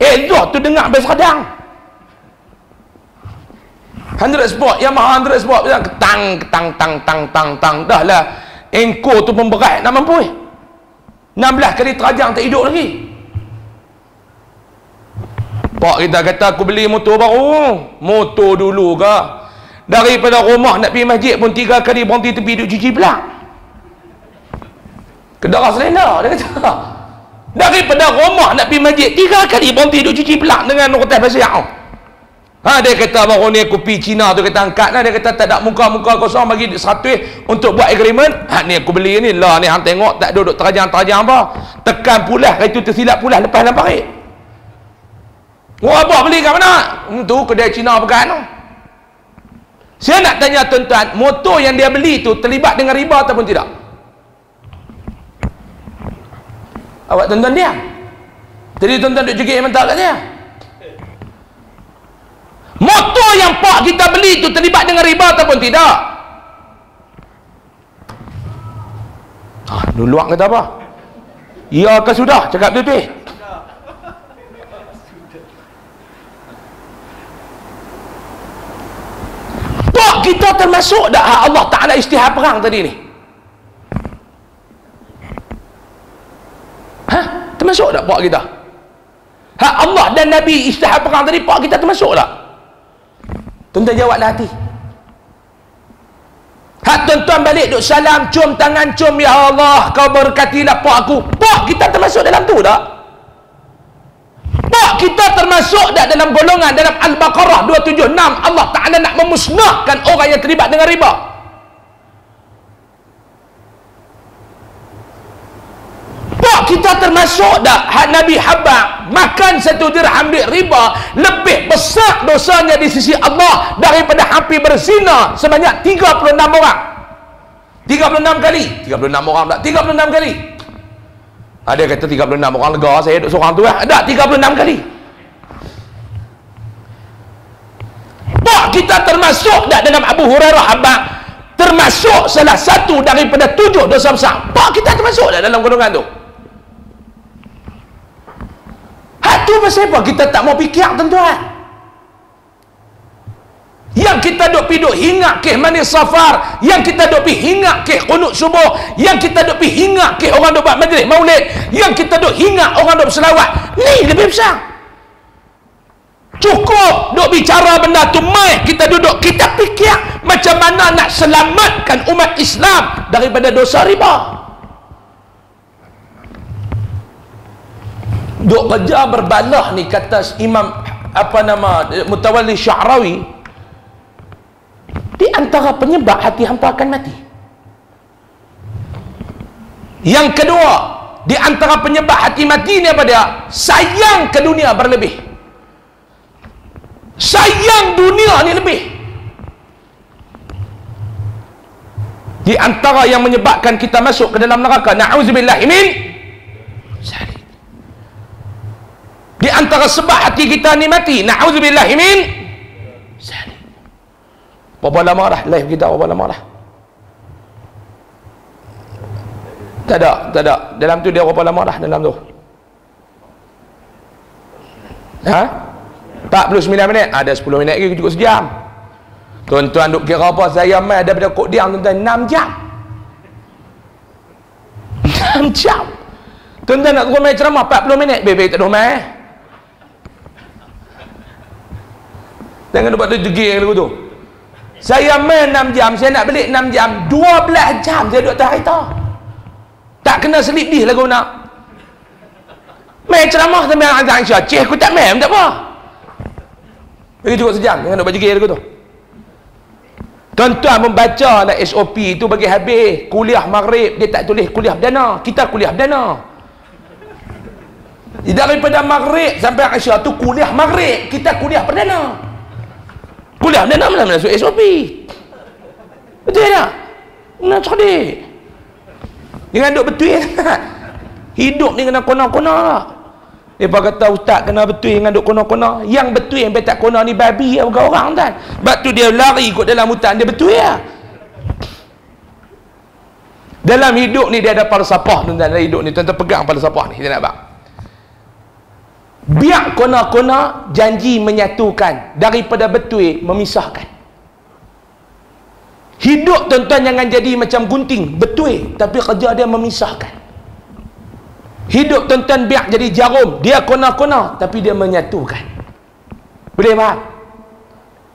Tu dengar bass radang. 100 Sport, Yamaha 100 Sport, ketang. Dah lah, engkau tu pemberat nak mampu 16 kali terajang tak hidup lagi. Pak kita kata aku beli motor baru. Motor dulu ke? Daripada rumah nak pergi masjid pun 3 kali berhenti tepi duduk cuci pelak. Kedarah selena dia kata. Daripada rumah nak pergi masjid 3 kali berhenti duduk cuci pelak dengan rotas pasir. Dia kata baru ni aku pergi Cina tu, kata angkat lah, dia kata tak ada muka-muka kosong bagi 100 untuk buat agreement. Ni aku beli ni lah, ni hang tengok tak duduk terajang-terajang apa, tekan pulas, itu tersilap pulas lepas dalam parit. Abah beli kat mana? Tu kedai Cina pegang tu. Saya nak tanya tuan-tuan, motor yang dia beli tu terlibat dengan riba ataupun tidak? Awak tuan-tuan diam. Jadi tuan-tuan duduk jegik mental kat saya. Motor yang pak kita beli itu terlibat dengan riba ataupun tidak? Dulu luak kata apa? Ya ke sudah? Cakap betul-betul. Pak kita termasuk tak Allah Ta'ala istihad perang tadi ni? Termasuk tak pak kita? Allah dan Nabi istihad perang tadi, pak kita termasuk tak? Tuan-tuan jawablah hati. Tuan-tuan balik duk salam, cium tangan, cium, ya Allah kau berkatilah pak aku. Pak kita termasuk dalam tu tak? Pak kita termasuk tak dalam golongan dalam Al-Baqarah 276 Allah Ta'ala nak memusnahkan orang yang terlibat dengan riba? Pak kita termasuk tak Nabi Habak makan 1 dirham duit riba lebih besar dosanya di sisi Allah daripada hampir berzina sebanyak 36 orang. 36 kali. 36 orang tak? 36 kali. Ada kata 36 orang lega, saya duduk seorang tu lah. Tak, 36 kali. Pak kita termasuk tak dalam Abu Hurairah Habak termasuk salah satu daripada 7 dosa besar? Pak kita termasuk tak dalam golongan tu? Tu pasal apa kita tak mau fikir tuan-tuan? Yang kita duk pi duk hingak ke manis safar, yang kita duk pi hingak ke qunut subuh, yang kita duk pi hingak ke orang duk buat majlis maulid, yang kita duk hingak orang duk berselawat, ni lebih besar. Cukup duk bicara benda tu mai kita duduk kita fikir macam mana nak selamatkan umat Islam daripada dosa riba. Duk kerja berbalah ni kata Imam Mutawalli Sya'rawi, di antara penyebab hati hampa akan mati. Yang kedua, di antara penyebab hati mati ni apa dia? Sayang ke dunia berlebih. Sayang dunia ni lebih. Di antara yang menyebabkan kita masuk ke dalam neraka, na'udzubillahi min zalik. Di antara sebab hati kita ni mati, na'udzubillahi min zalik. Berapa lama dah live kita? Berapa lama dah? Tak ada. Dalam tu dia berapa lama dah dalam tu? 49 minit. Ada 10 minit lagi cukup sejam. Tuan-tuan duk kira apa? Saya mai daripada kod diam tuan-tuan 6 jam. 6 jam. Tuan-tuan nak turun mai ceramah 40 minit. Bebek tak ada mai. Jangan buat tu jegir dulu tu. Saya main 6 jam, saya nak balik 6 jam, 12 jam saya duduk atas kereta. Tak kena selip di lagu nak. Main ceramah sampai azan Isya. Cik aku tak main, tak apa. Bagi cukup sejam, jangan duk jegir lagu tu. Tuan-tuan membaca lah SOP tu bagi habis. Kuliah maghrib, dia tak tulis kuliah perdana. Kita kuliah perdana. Daripada maghrib sampai Isya tu kuliah maghrib, kita kuliah perdana. Kuliah perdana mana masuk SOP. Betul tak? Nak cerdik. Jangan duk betul. Hidup ni kena kona-kona lah. Mereka kata ustaz kena betul dengan duk kona-kona. Yang betul yang tak kona ni babi ya, bukan orang kan. Sebab tu dia lari ikut dalam hutan, dia betul ya. Dalam hidup ni dia ada falsafah tuan-tuan. Dalam hidup ni tuan-tuan pegang falsafah ni. Kita nak bang. Biar kona-kona janji menyatukan daripada betul memisahkan. Hidup tuan-tuan jangan jadi macam gunting, betul tapi kerja dia memisahkan. Hidup tuan-tuan biar jadi jarum, dia kona-kona tapi dia menyatukan. Boleh faham?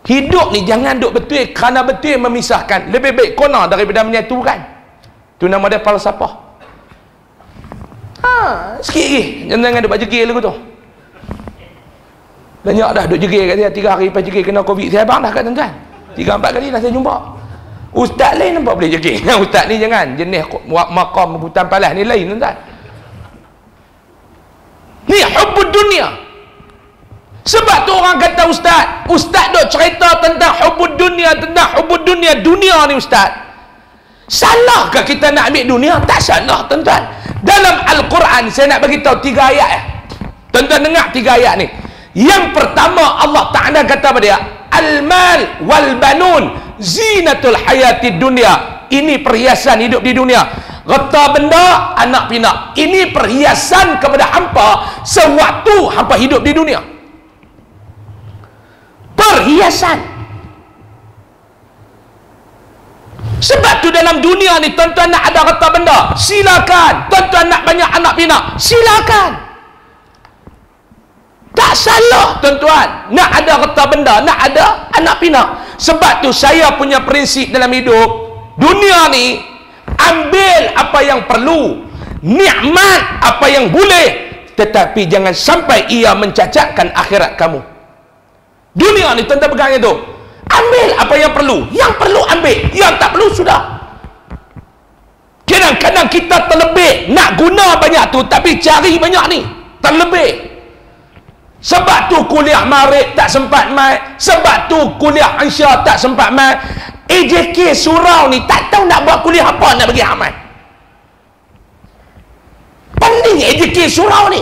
Hidup ni jangan duk betul kerana betul memisahkan. Lebih baik kona daripada menyatukan. Tu nama dia falsafah. Sikit lagi. Jangan duk berjegir lagu tu. Banyak dah duk jegir kat dia. 3 hari lepas jegir kena COVID. Saya abang dah kat tuan-tuan. 3-4 kali dah saya jumpa. Ustaz lain nampak boleh jegir. Ustaz ni jangan. Jenis maqam hutan palas ni lain tuan-tuan. Ni hubbud dunia. Sebab tu orang kata Ustaz duk cerita tentang hubbud dunia, dunia ni Ustaz. Salahkah kita nak ambil dunia? Tak salah tuan-tuan. Dalam Al-Quran saya nak bagi tahu 3 ayat. Tuan-tuan dengar 3 ayat ni. Yang pertama Allah Ta'ala kata pada dia, al-mal wal banun zinatul hayatid dunia. Ini perhiasan hidup di dunia. Harta benda, anak pinak. Ini perhiasan kepada hampa sewaktu hampa hidup di dunia. Perhiasan. Sebab tu dalam dunia ni tuan-tuan nak ada harta benda, silakan. Tuan-tuan nak banyak anak pinak, silakan. Tak salah tuan-tuan nak ada harta benda, nak ada anak pinak. Sebab tu saya punya prinsip dalam hidup dunia ni, ambil apa yang perlu, nikmat apa yang boleh, tetapi jangan sampai ia mencacatkan akhirat kamu. Dunia ni tuan-tuan pegang itu. Ambil apa yang perlu. Yang perlu ambil, yang tak perlu sudah. Kadang-kadang kita terlebih nak guna banyak tu, tapi cari banyak ni terlebih. Sebab tu kuliah Maghrib tak sempat mai, sebab tu kuliah Isya tak sempat mai. AJK surau ni tak tahu nak buat kuliah apa nak bagi amal. Penting AJK surau ni.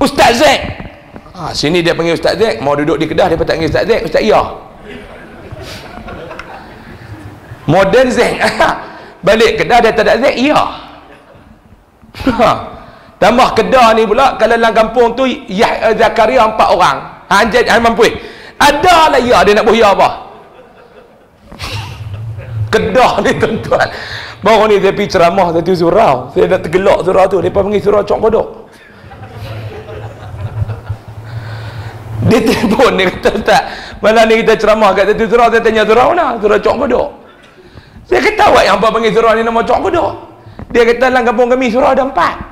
Ustaz Zaid, sini dia panggil Ustaz Zaid, mau duduk di Kedah dia tak panggil Ustaz Zaid, Ustaz Iyah. Modern Zaid. Balik Kedah dia tak ada Zaid, Iyah. Tambah Kedah ni pula, kalau dalam kampung tu Zakaria 4 orang. Anjad mampu. Ada lah ya dia nak buaya apa. Kedah ni tuan-tuan. Baru ni saya pergi ceramah satu surau. Saya dah tergelak surau tu. Mereka panggil surau Cok Kodok. Dia telefon, dia kata, Ustaz, malam ni kita ceramah kat satu surau. Saya tanya surau mana? Surau Cok Kodok. Saya kata, awak yang apa panggil surau ni nama Cok Kodok? Dia kata, dalam kampung kami surau ada 4.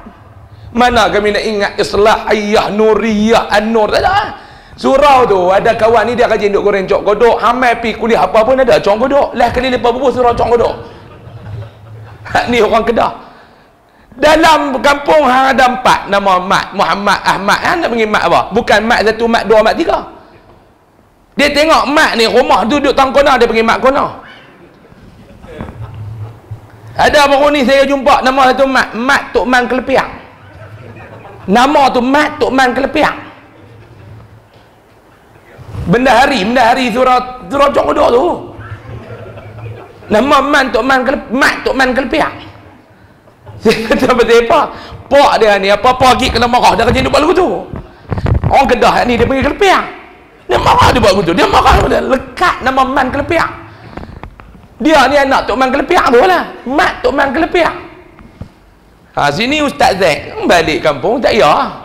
Mana kami nak ingat Islah, Ayah, Nuriyah, An-Nur. Tak ada. Surau tu ada kawan ni dia rajin duk goreng Cok Kodok. Hamai pi kuliah apa pun ada Cok Kodok. Lah kali lepas bubuh surau Cok Kodok. Ni orang Kedah. Dalam kampung hang ada 4 nama Mat, Muhammad, Ahmad. Hang nak panggil Mat apa? Bukan Mat 1, Mat 2, Mat 3. Dia tengok Mat ni rumah duduk tang kona, dia panggil Mat kona. Ada baru ni saya jumpa nama satu Mat, Mat Tok Man Kelepiak. Nama tu Mat Tok Man Kelepiak. Bendahari surau Cok Kodok tu. Nama Mat Tok Man Kelepiak. Saya kata betul apa? Pak dia ni apa-apa lagi kena marah dia kerja buat lagu tu. Orang Kedah ni dia panggil Kelepiak. Dia marah dia buat lagu tu. Dia marah dia lekat nama Man Kelepiak. Dia ni anak Tok Man Kelepiak tu lah. Mat Tok Man Kelepiak. Sini Ustaz Zaid balik kampung tak ya.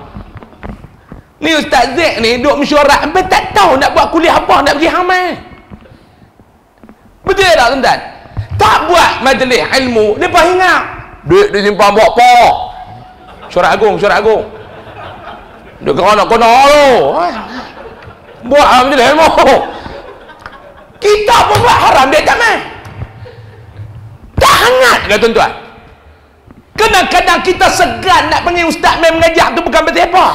Ni Ustaz Zaid ni duk mesyuarat, sampai tak tahu nak buat kuliah apa, nak pergi hamai. Betul tak tuan-tuan? Tak buat majlis ilmu, lepas ingat duit disimpan buat apa? Syurat agung. Dia kena nak kena tu. Buat majlis ilmu. Kita pun buat haram, dia tak main. Tak hangat ke tuan-tuan? Kadang-kadang kita segan nak panggil ustaz main mengajar tu bukan betul apa.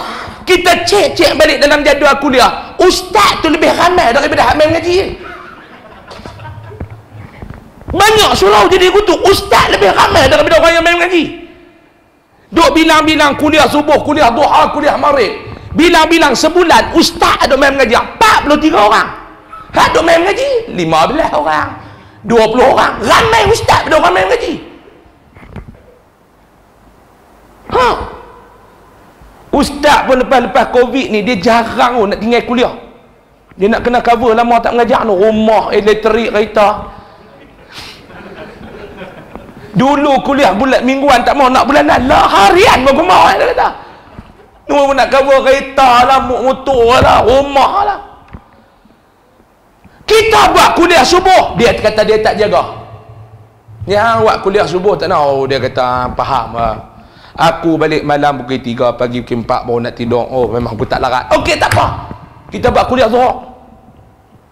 Kita cek balik dalam jadual kuliah, ustaz tu lebih ramai daripada hak main mengaji. Banyak surau jadi kutu, ustaz lebih ramai daripada orang yang main mengaji. Duk bilang-bilang kuliah subuh, kuliah duha, kuliah maghrib. Bilang-bilang sebulan ustaz ada main mengaji 43 orang. Hak duk main mengaji 15 orang, 20 orang. Ramai ustaz pada orang main mengaji. Ustaz pun lepas Covid ni dia jarang nak tinggal kuliah. Dia nak kena cover lama tak mengajar no, rumah, elektrik, kereta. Dulu kuliah bulan mingguan tak mau nak bulanan lah, harian pun mau dia kata. Nombor nak cover kereta lah, motor lah, rumah lah. Kita buat kuliah subuh, dia kata dia tak jaga. Yang buat kuliah subuh tak tahu, dia kata faham lah. Aku balik malam pukul 3, pagi pukul 4 baru nak tidur. Oh, memang aku tak larat. Okey, tak apa. Kita buat kuliah zuhur.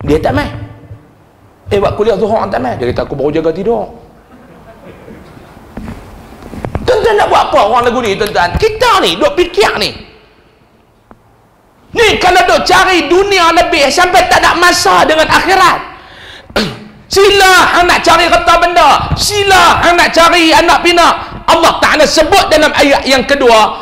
Dia tak main. Buat kuliah zuhur tak main. Dia kata aku baru jaga tidur. Tuan-tuan nak buat apa orang lagu ni, tuan-tuan? Kita ni duk fikir ni. Ni kalau duk cari dunia lebih sampai tak ada masa dengan akhirat. Sila hang nak cari harta benda, sila hang nak cari anak pinak. Allah Ta'ala sebut dalam ayat yang kedua,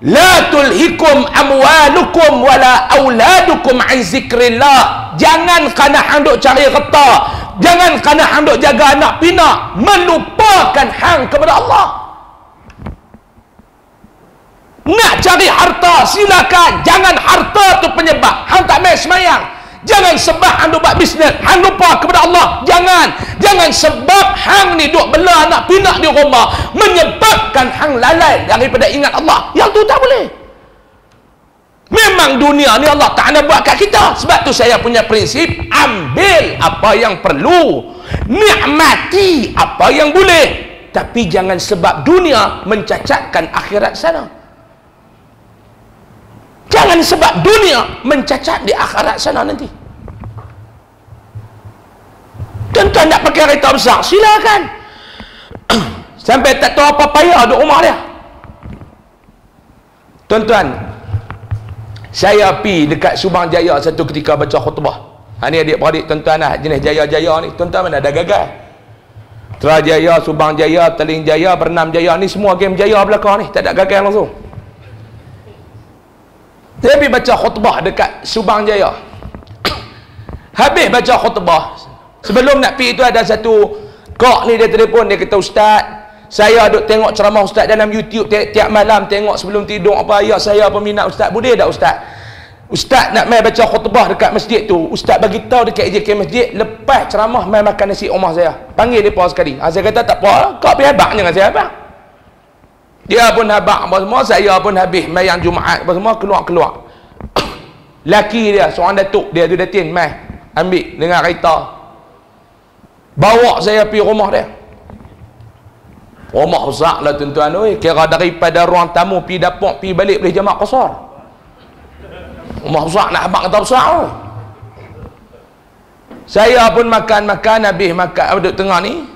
la tulhikum amwalukum wala auladukum an zikrillah. Jangan kerana hang duk cari harta, jangan kerana hang duk jaga anak pinak, melupakan hang kepada Allah. Nak cari harta silakan, jangan harta tu penyebab hang tak main semayang. Jangan sebab hang duk buat bisnes hang lupa kepada Allah. Jangan sebab hang ni duk bela anak pinak di rumah menyebabkan hang lalai daripada ingat Allah. Yang tu tak boleh. Memang dunia ni Allah Ta'ala buat kat kita. Sebab tu saya punya prinsip, ambil apa yang perlu, nikmati apa yang boleh, tapi jangan sebab dunia mencacatkan akhirat sana. Jangan sebab dunia mencacat di akhirat sana nanti. Tuan-tuan nak pakai kereta besar, silakan. Sampai tak tahu apa payah duduk rumah dia. Tuan-tuan, saya pergi dekat Subang Jaya satu ketika baca khutbah. Ni adik-beradik tuan-tuan lah, jenis Jaya-Jaya ni. Tuan-tuan mana ada gagal? Terajaya, Subang Jaya, Teling Jaya, Bernam Jaya, ni semua game Jaya belakang ni. Tak ada gagal langsung. Dia pergi baca khutbah dekat Subang Jaya. Habis baca khutbah, sebelum nak pergi itu ada satu kok ni, dia telefon, dia kata, Ustaz, saya duk tengok ceramah Ustaz dalam YouTube tiap malam, tengok sebelum tidur apa ayat saya peminat Ustaz. Boleh tak Ustaz? Ustaz nak mai baca khutbah dekat masjid tu, Ustaz bagi tahu dekat AJK masjid, lepas ceramah mai makan nasi rumah saya. Panggil depa sekali. Saya kata tak apa, kau pergi habaq dengan saya habaq. Dia pun habaq apa semua, saya pun habis mayang Jumaat apa semua, keluar. Laki dia, seorang datuk, dia tu datin, mai ambil dengan kereta, bawa saya pergi rumah dia. Rumah besar lah tuan-tuan, kira daripada ruang tamu pergi dapur, pergi balik boleh jamak qasar. Rumah besar, nak habaq kata besar. Saya pun makan, habis makan duduk tengah ni,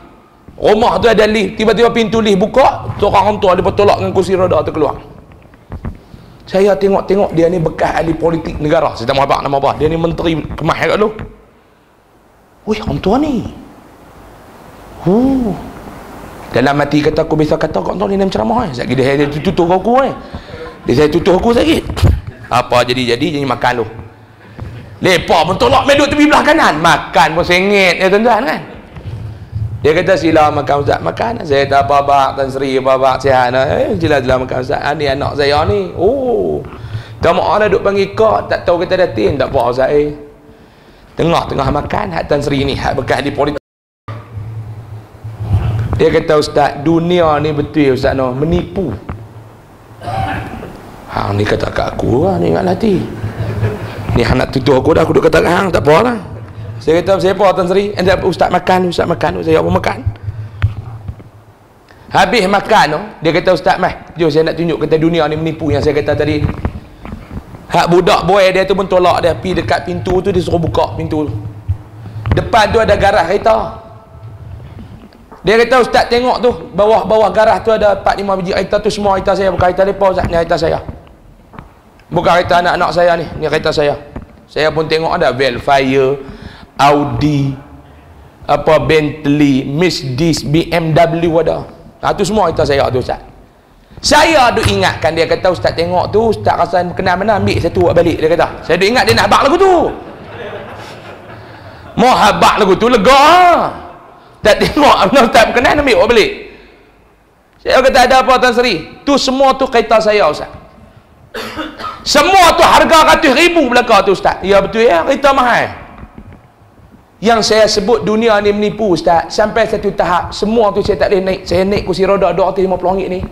rumah tu ada lift, tiba-tiba pintu lift buka, seorang tua dia bertolak dengan kursi roda tu keluar. Saya tengok dia ni bekas ahli politik negara, saya tak mahu habaq nama apa, dia ni menteri kemah kat dulu. Wih, orang tua ni, dalam hati kata, aku bisa kata kau ni dalam ceramah sekejap dia tutup aku dia tutup aku sekejap. Apa jadi makan lu, lepak pun tolak meduk tepi belah kanan, makan pun sengit ya tuan-tuan kan. Dia kata, sila makan Ustaz. Makan. Saya tak apa-apa, Tan Sri apa-apa, sihat. Sila makan Ustaz. Ni anak saya ni. Kamu orang duduk panggil kau, tak tahu kita datin. Tak apa Ustaz. Tengah-tengah makan, hak Tan Sri ni, hak bekas di politik. Dia kata, Ustaz, dunia ni betul Ustaz no, menipu. Hang ni kata kat aku lah, ni ingat hati. Ni hang nak tutup aku dah, aku duduk kata kat hang, tak apa lah. Saya kata, siapa Tan Sri? Ustaz makan. Saya pun makan. Habis makan tu, dia kata, Ustaz jom saya nak tunjuk kata dunia ni menipu yang saya kata tadi. Hak budak boy dia tu pun tolak dia, pergi dekat pintu tu, dia suruh buka pintu tu. Depan tu ada garah kereta. Dia kata, Ustaz tengok tu, bawah garah tu ada 4-5 biji kereta tu, semua kereta saya, bukan kereta lepa Ustaz, ni kereta saya. Bukan kereta anak-anak saya ni kereta saya. Saya pun tengok ada Velfire, Audi, apa Bentley, Mercedes, BMW ada. Tu semua kereta saya tu Ustaz. Saya duk ingatkan dia, kata Ustaz tengok tu, Ustaz rasa kenal mana, ambil satu buat balik, dia kata. Saya duk ingat dia nak habaq lagu tu. Mau habaq lagu tu lega. Tak tengok Ustaz kenal, ambil buat balik. Saya kata, ada apa Tan Sri? Tu semua tu kereta saya Ustaz. Semua tu harga ratus ribu belakang tu Ustaz. Ya betul ya, kereta mahal. Yang saya sebut dunia ni menipu Ustaz, sampai satu tahap semua tu saya tak boleh naik. Saya naik kursi roda RM250 ni.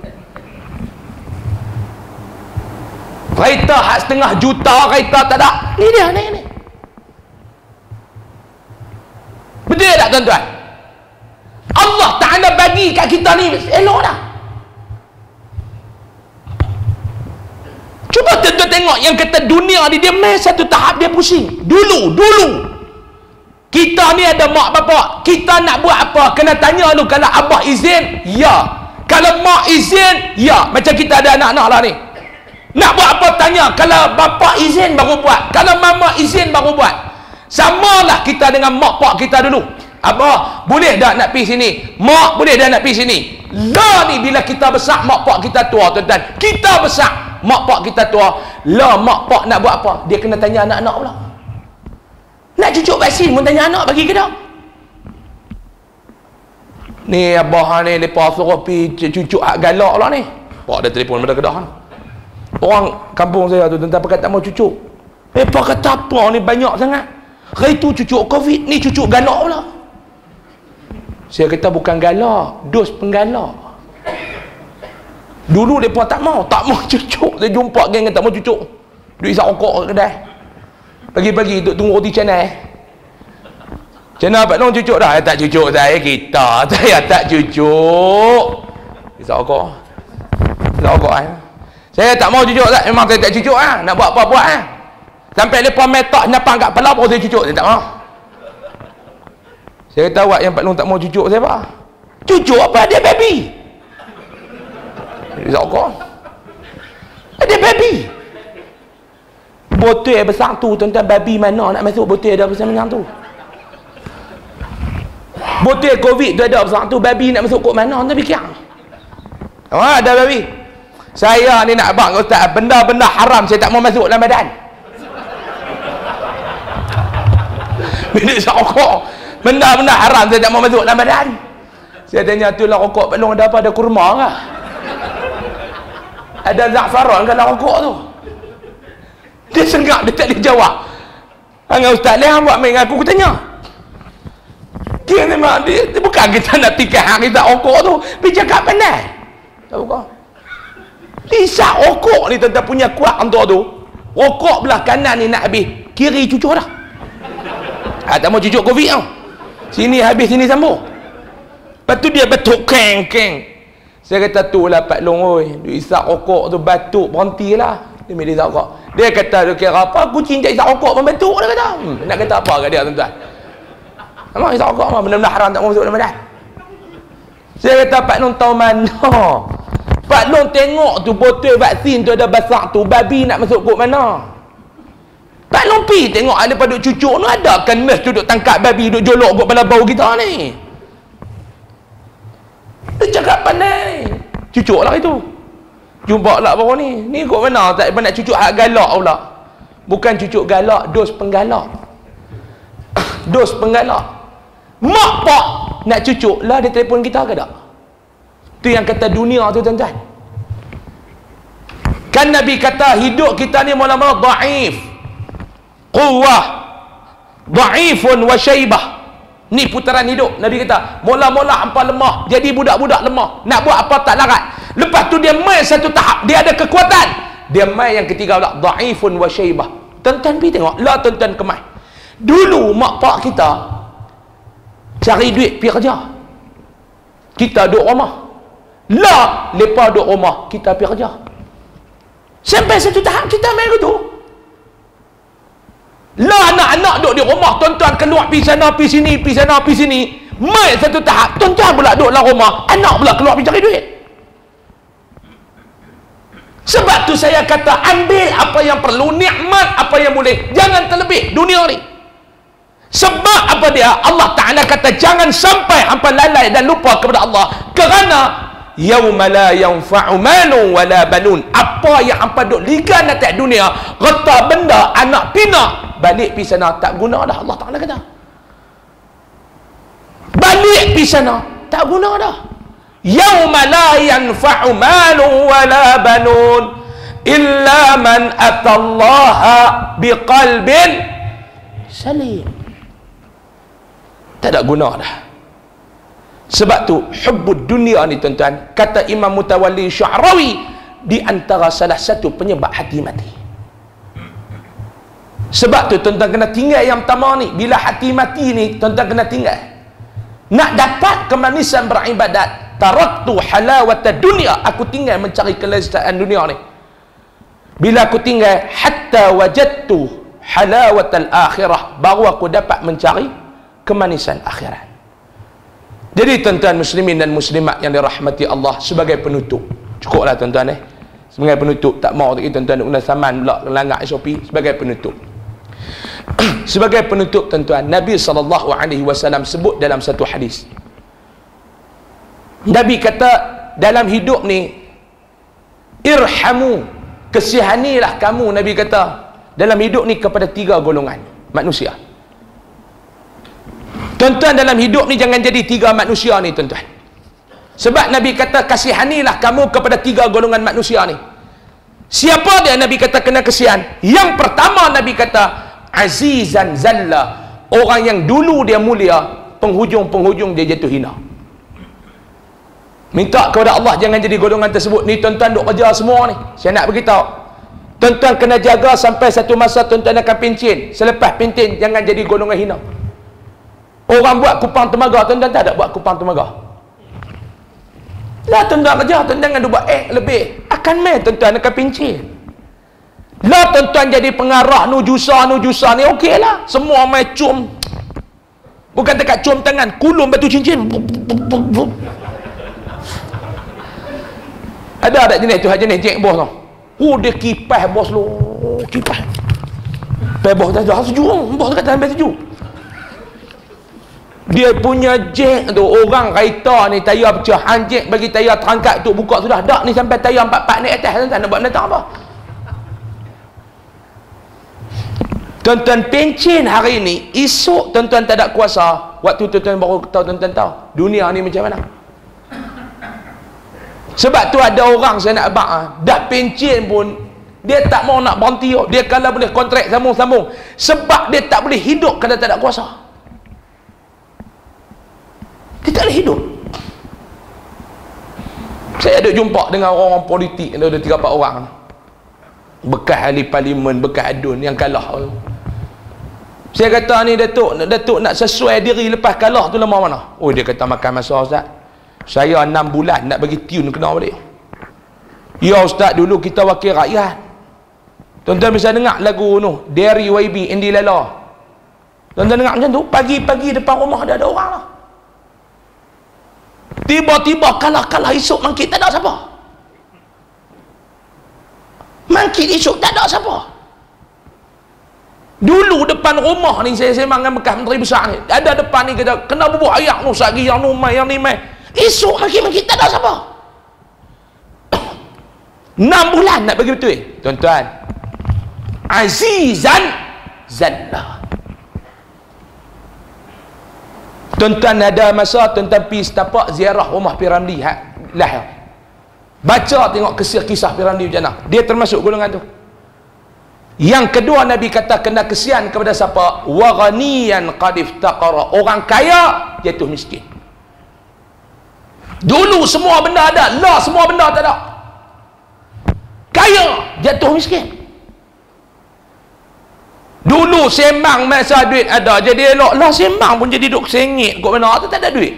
Kereta hak setengah juta kereta tak ada. Ni dia ni. Betul tak tuan-tuan? Allah Ta'ala bagi kat kita ni elok dah. Cuba tuan-tuan tengok yang kata dunia ni dia main satu tahap dia pusing. Dulu kita ni ada mak bapak, kita nak buat apa kena tanya dulu. Kalau abah izin, ya. Kalau mak izin, ya. Macam kita ada anak-anak lah ni, nak buat apa tanya. Kalau bapak izin baru buat, kalau mama izin baru buat. Samalah kita dengan mak pak kita dulu. Abah boleh dah nak pergi sini, mak boleh dah nak pergi sini. Lah ni bila kita besar mak pak kita tua tuan-tuan, kita besar mak pak kita tua, lah mak pak nak buat apa dia kena tanya anak-anak pula. Nak cucuk vaksin pun tanya anak bagi ke tak? Ni abah ni lepas suruh pergi cucuk hak galak lah ni. Pak ada telefon pada Kedah ni. Orang kampung saya tu tuan-tuan pakat tak mau cucuk. Pak kata apa ni banyak sangat. Hari tu cucuk Covid, ni cucuk galak pula. Saya kata bukan galak, dos penggalak. Dulu mereka tak mau cucuk. Saya jumpa geng tak mau cucuk. Duit isap rokok kat kedai. Pagi-pagi duk tunggu roti canai. Canai Pak Long cucuk dah. Tak cucuk saya tak cucuk. Isap rokok. Saya tak mau cucuk tak. Memang saya tak cucuk lah. Nak buat apa-buat lah. Sampai mereka metak nyapang kat kepala baru saya cucuk. Saya tak mau. Saya tahu yang Pak Long tak mau cucuk saya apa? Cucuk apa? Dia baby. Isap rokok. Dia baby. Botol besar tu tuan-tuan, babi mana nak masuk botol ada besar macam tu? Botol Covid tu ada besar tu, babi nak masuk kot mana? Tuan fikir. Ada babi. Saya ni nak abang ustaz, benda-benda haram saya tak mau masuk dalam badan. Minit rokok. Benda-benda haram saya tak mau masuk dalam badan. Saya tanya tu lah rokok Pak Long ada apa? Ada kurma ke? Ada za'faran ke dalam rokok tu? Dia sengak, dia tak boleh jawab. Hang ustaz leh buat main aku tanya. Dia memang dia bukan kita nak tikar hang isap rokok tu, pergi cakap pandai. Tak buka. Isap rokok ni tuan-tuan punya kuat untuk tu. Rokok belah kanan ni nak habis, kiri cucuk dah. Tak mau cucuk Covid tau. Sini habis, sini sambung. Lepas tu dia batuk keng. Saya kata tu lah Pak Long oi, dia isap rokok tu batuk berhentilah. Dia milih isap rokok. Dia kata dia kira apa? Kucing tak isap rokok pun batuk dia kata. Nak kata apa kat dia tuan-tuan? Memang isap rokok mah benda-benda haram tak mau masuk dalam badan. Saya kata Pak Long tahu mana? Pak Long tengok tu botol vaksin tu ada besar tu, babi nak masuk kot mana? Pak Long pergi tengok ada pada cucuk tu ada kan nurse tu duk tangkap babi duk jolok kot kepala bau kita ni. Dia cakap pandai. Cucuk lah itu. Jumpa lah baru ni kot mana tak nak cucuk hak galak pula. Bukan cucuk galak, dos penggalak. Dos penggalak. Mak pak nak cucuk lah dia telefon kita ke tak? Tu yang kata dunia tu tuan-tuan. Kan Nabi kata hidup kita ni mula-mula dhaif. Quwwah. Dhaifun wa syaibah. Ni putaran hidup. Nabi kata mula-mula hampa lemah, jadi budak-budak lemah. Nak buat apa tak larat. Lepas tu dia main satu tahap, dia ada kekuatan. Dia main yang ketiga pula, dhaifun wa syaibah. Tuan-tuan pergi tengok, lah tuan-tuan kemai. Dulu mak pak kita cari duit pergi kerja. Kita duduk rumah. Lah lepas duduk rumah, kita pergi kerja. Sampai satu tahap kita main gitu. Lah anak-anak duduk di rumah, tuan-tuan keluar pergi sana, pergi sini, pergi sana, pergi sini. Main satu tahap, tuan-tuan pula duduk dalam rumah, anak pula keluar pergi cari duit. Sebab tu saya kata ambil apa yang perlu, nikmat apa yang boleh, jangan terlebih dunia ni. Sebab apa dia? Allah Ta'ala kata jangan sampai hampa lalai dan lupa kepada Allah. Kerana yauma la yanfa'u malun wala banun. Apa yang hampa duk ligan atas dunia, reta benda, anak pinak, balik pergi sana tak guna dah. Allah Ta'ala kata balik pergi sana tak guna dah. Yauma la yanfa'u malun wala banun illa man atallaha biqalbin salim. Tak ada guna dah. Sebab tu hubbud dunia ni tuan-tuan, kata Imam Mutawalli Sya'rawi, di antara salah satu penyebab hati mati. Sebab tu tuan-tuan kena tinggal yang pertama ni. Bila hati mati ni, tuan-tuan kena tinggal. Nak dapat kemanisan beribadat, taraktu halawata dunia, aku tinggal mencari kelezatan dunia ni. Bila aku tinggal, hatta wajadtu halawatal akhirah, baru aku dapat mencari kemanisan akhirat. Jadi tuan-tuan muslimin dan muslimat yang dirahmati Allah, sebagai penutup, cukuplah tuan-tuan sebagai penutup, tak mau lagi tuan-tuan nak guna saman pula langgar SOP. Sebagai penutup, sebagai penutup tuan-tuan, Nabi SAW sebut dalam satu hadis, Nabi kata dalam hidup ni, irhamu, kesihanilah kamu, Nabi kata dalam hidup ni kepada 3 golongan manusia. Tuan-tuan, dalam hidup ni jangan jadi 3 manusia ni tuan-tuan. Sebab Nabi kata kasihanilah kamu kepada 3 golongan manusia ni. Siapa dia Nabi kata kena kesian? Yang pertama Nabi kata azizan zalla, orang yang dulu dia mulia, penghujung-penghujung dia jatuh hina. Minta kepada Allah jangan jadi golongan tersebut. Ni tuan-tuan duk kerja semua ni, saya nak beritahu, tuan-tuan kena jaga sampai satu masa tuan-tuan akan pencen. Selepas pencen jangan jadi golongan hina. Orang buat kupang temaga, tuan-tuan tak ada buat kupang temaga. Lah tuan-tuan kerja, tuan-tuan jangan buat lebih. Akan main tuan-tuan akan pencen. Lah tuan-tuan jadi pengarah nujusa ni okey lah. Semua main cum. Bukan dekat cum tangan, kulum batu cincin. Ada jenis tu, jenis cek bos tu. Dia kipas bos lu. Kipas. Bos dah sejuk. Bos kata ambil sejuk. Dia punya jack tu, orang kereta ni tayar pecah, jack bagi tayar terangkat tu buka sudah dak ni sampai tayar 4-4 naik atas. Tuan-tuan nak buat benda apa? Tuan-tuan pencen hari ni, esok tuan-tuan tak ada kuasa. Waktu tuan-tuan baru tahu, tuan-tuan tahu dunia ni macam mana. Sebab tu ada orang saya nak abang, dah pencen pun dia tak mau nak berhenti. Dia kalau boleh kontrak sambung-sambung, sebab dia tak boleh hidup kalau tak ada kuasa. Dia tak boleh hidup. Saya ada jumpa dengan orang-orang politik, ada 3-4 orang bekas ahli parlimen, bekas adun yang kalah. Saya kata ni Datuk nak sesuai diri lepas kalah tu lama mana? Dia kata makan masa Ustaz, saya 6 bulan nak bagi tune kena balik. Ya Ustaz, dulu kita wakil rakyat. Tuan-tuan bisa dengar lagu tu Derry YB Indi Lala. Tuan-tuan dengar macam tu, pagi-pagi depan rumah ada orang lah. Tiba-tiba kalah esok mangkit tak ada siapa. Mangkit esok tak ada siapa. Dulu depan rumah ni saya sembang dengan bekas menteri besar ni, ada depan ni kata kena bubuh ayak nu sagi yang nu mai yang ni mai. Esok mangkit tak ada siapa. 6 bulan nak bagi betul. Tuan-tuan, azizan zalla. Tuan-tuan ada masa tuan-tuan pergi setapak ziarah rumah Piramli Lahir, baca tengok kisah Piramli macam mana. Dia termasuk golongan tu. Yang kedua Nabi kata kena kesian kepada siapa? Wa ghaniyan qad iftaqara, orang kaya jatuh miskin. Dulu semua benda ada, lah semua benda tak ada, kaya jatuh miskin. Dulu sembang masa duit ada jadi elok, lah sembang pun jadi duk sengit kok mana tu tak ada duit.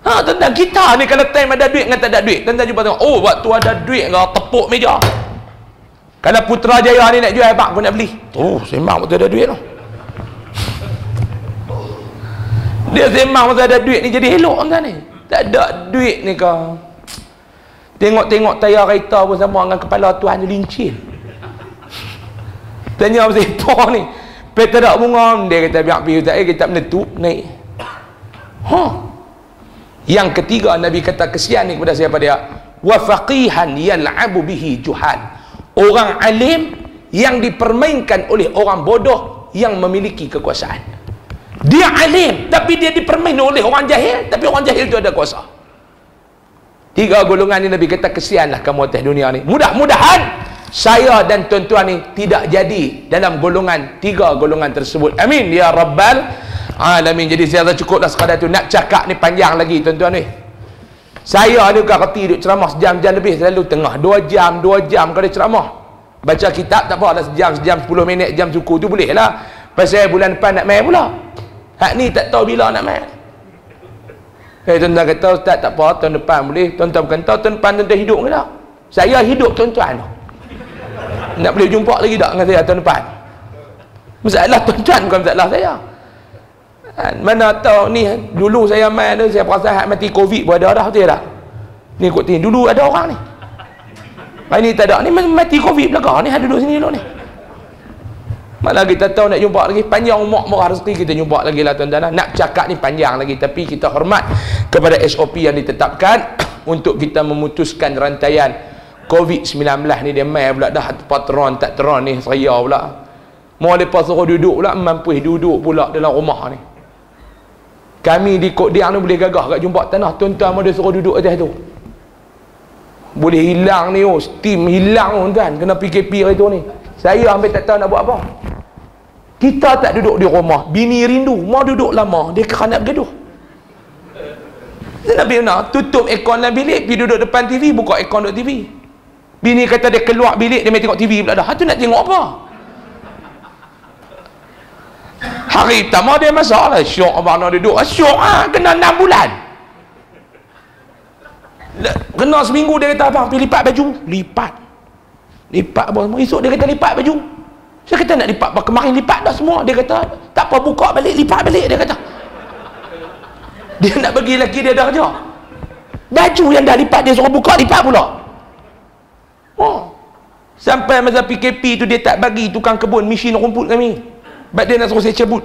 Tentang kita ni kalau time ada duit dengan tak ada duit, tentang jumpa tengok, waktu ada duit kau tepuk meja. Kalau Putrajaya ni nak jual bak pun nak beli. Sembang waktu ada duit tu. Dia sembang waktu ada duit ni jadi elok tuan ni. Tak ada duit ni kau. Tengok-tengok tayar kereta pun sama dengan kepala tuan tu lincin. Tanya pasal apa ni? Peta tak bunga, dia kata biar pergi tak kita menetup naik. Yang ketiga Nabi kata kesian ni kepada siapa dia? Wa faqihan yal'abu bihi juhal. Orang alim yang dipermainkan oleh orang bodoh yang memiliki kekuasaan. Dia alim tapi dia dipermain oleh orang jahil, tapi orang jahil tu ada kuasa. 3 golongan ni Nabi kata kesianlah kamu atas dunia ni. Mudah-mudahan saya dan tuan-tuan ni tidak jadi dalam golongan 3 golongan tersebut. Amin ya rabbal alamin. Jadi saya dah cukuplah sekadar tu. Nak cakap ni panjang lagi tuan-tuan ni. Saya ada kat reti duduk ceramah sejam lebih, selalu tengah 2 jam kalau dia ceramah. Baca kitab tak apa, dah sejam 10 minit jam suku tu boleh lah. Pasal bulan depan nak main pula. Hak ni tak tahu bila nak main. Tuan-tuan kata, Ustaz tak apa, tahun depan boleh. Tuan-tuan bukan tahu tahun depan tuan-tuan hidup ke tak? Saya hidup tuan-tuan. Nak boleh jumpa lagi tak dengan saya tahun depan? Masalah tuan-tuan bukan masalah saya. Mana tahu ni, dulu saya main tu, saya perasan hak mati Covid pun ada dah, betul tak? Ni kot ni, dulu ada orang ni. Hari ni tak ada, ni mati Covid belakang ni, duduk sini dulu ni. Malah kita tahu nak jumpa lagi, panjang umur murah rezeki kita jumpa lagi lah tuan-tuan. Nak cakap ni panjang lagi, tapi kita hormat kepada SOP yang ditetapkan untuk kita memutuskan rantaian COVID-19 ni. Dia main pula dah, patron tak teron ni, saya pula. Mau lepas suruh duduk pula, mampu duduk pula dalam rumah ni. Kami di Kok Diang ni boleh gagah kat jumpa tanah, tuan-tuan mau dia suruh duduk atas tu. Boleh hilang ni, steam hilang tuan, kena PKP hari tu ni. Saya hampir tak tahu nak buat apa. Kita tak duduk di rumah, bini rindu, mau duduk lama, dia kerana nak bergaduh. Nabi nak tutup aircon dalam bilik, pergi duduk depan TV, buka aircon duduk TV. Bini kata dia keluar bilik, dia main tengok TV pula dah. Tu nak tengok apa? Hari pertama dia masalah, syok abang nak duduk. Syok kena 6 bulan. Kena seminggu dia kata, abang pergi lipat baju. Lipat apa semua. Esok dia kata lipat baju. Saya kata nak lipat apa? Kemarin lipat dah semua. Dia kata tak apa, buka balik, lipat balik. Dia kata dia nak bagi lelaki dia dah kerja. Baju yang dah lipat dia suruh buka, lipat pula. Sampai masa PKP tu dia tak bagi tukang kebun mesin rumput kami. Sebab dia nak suruh saya cabut.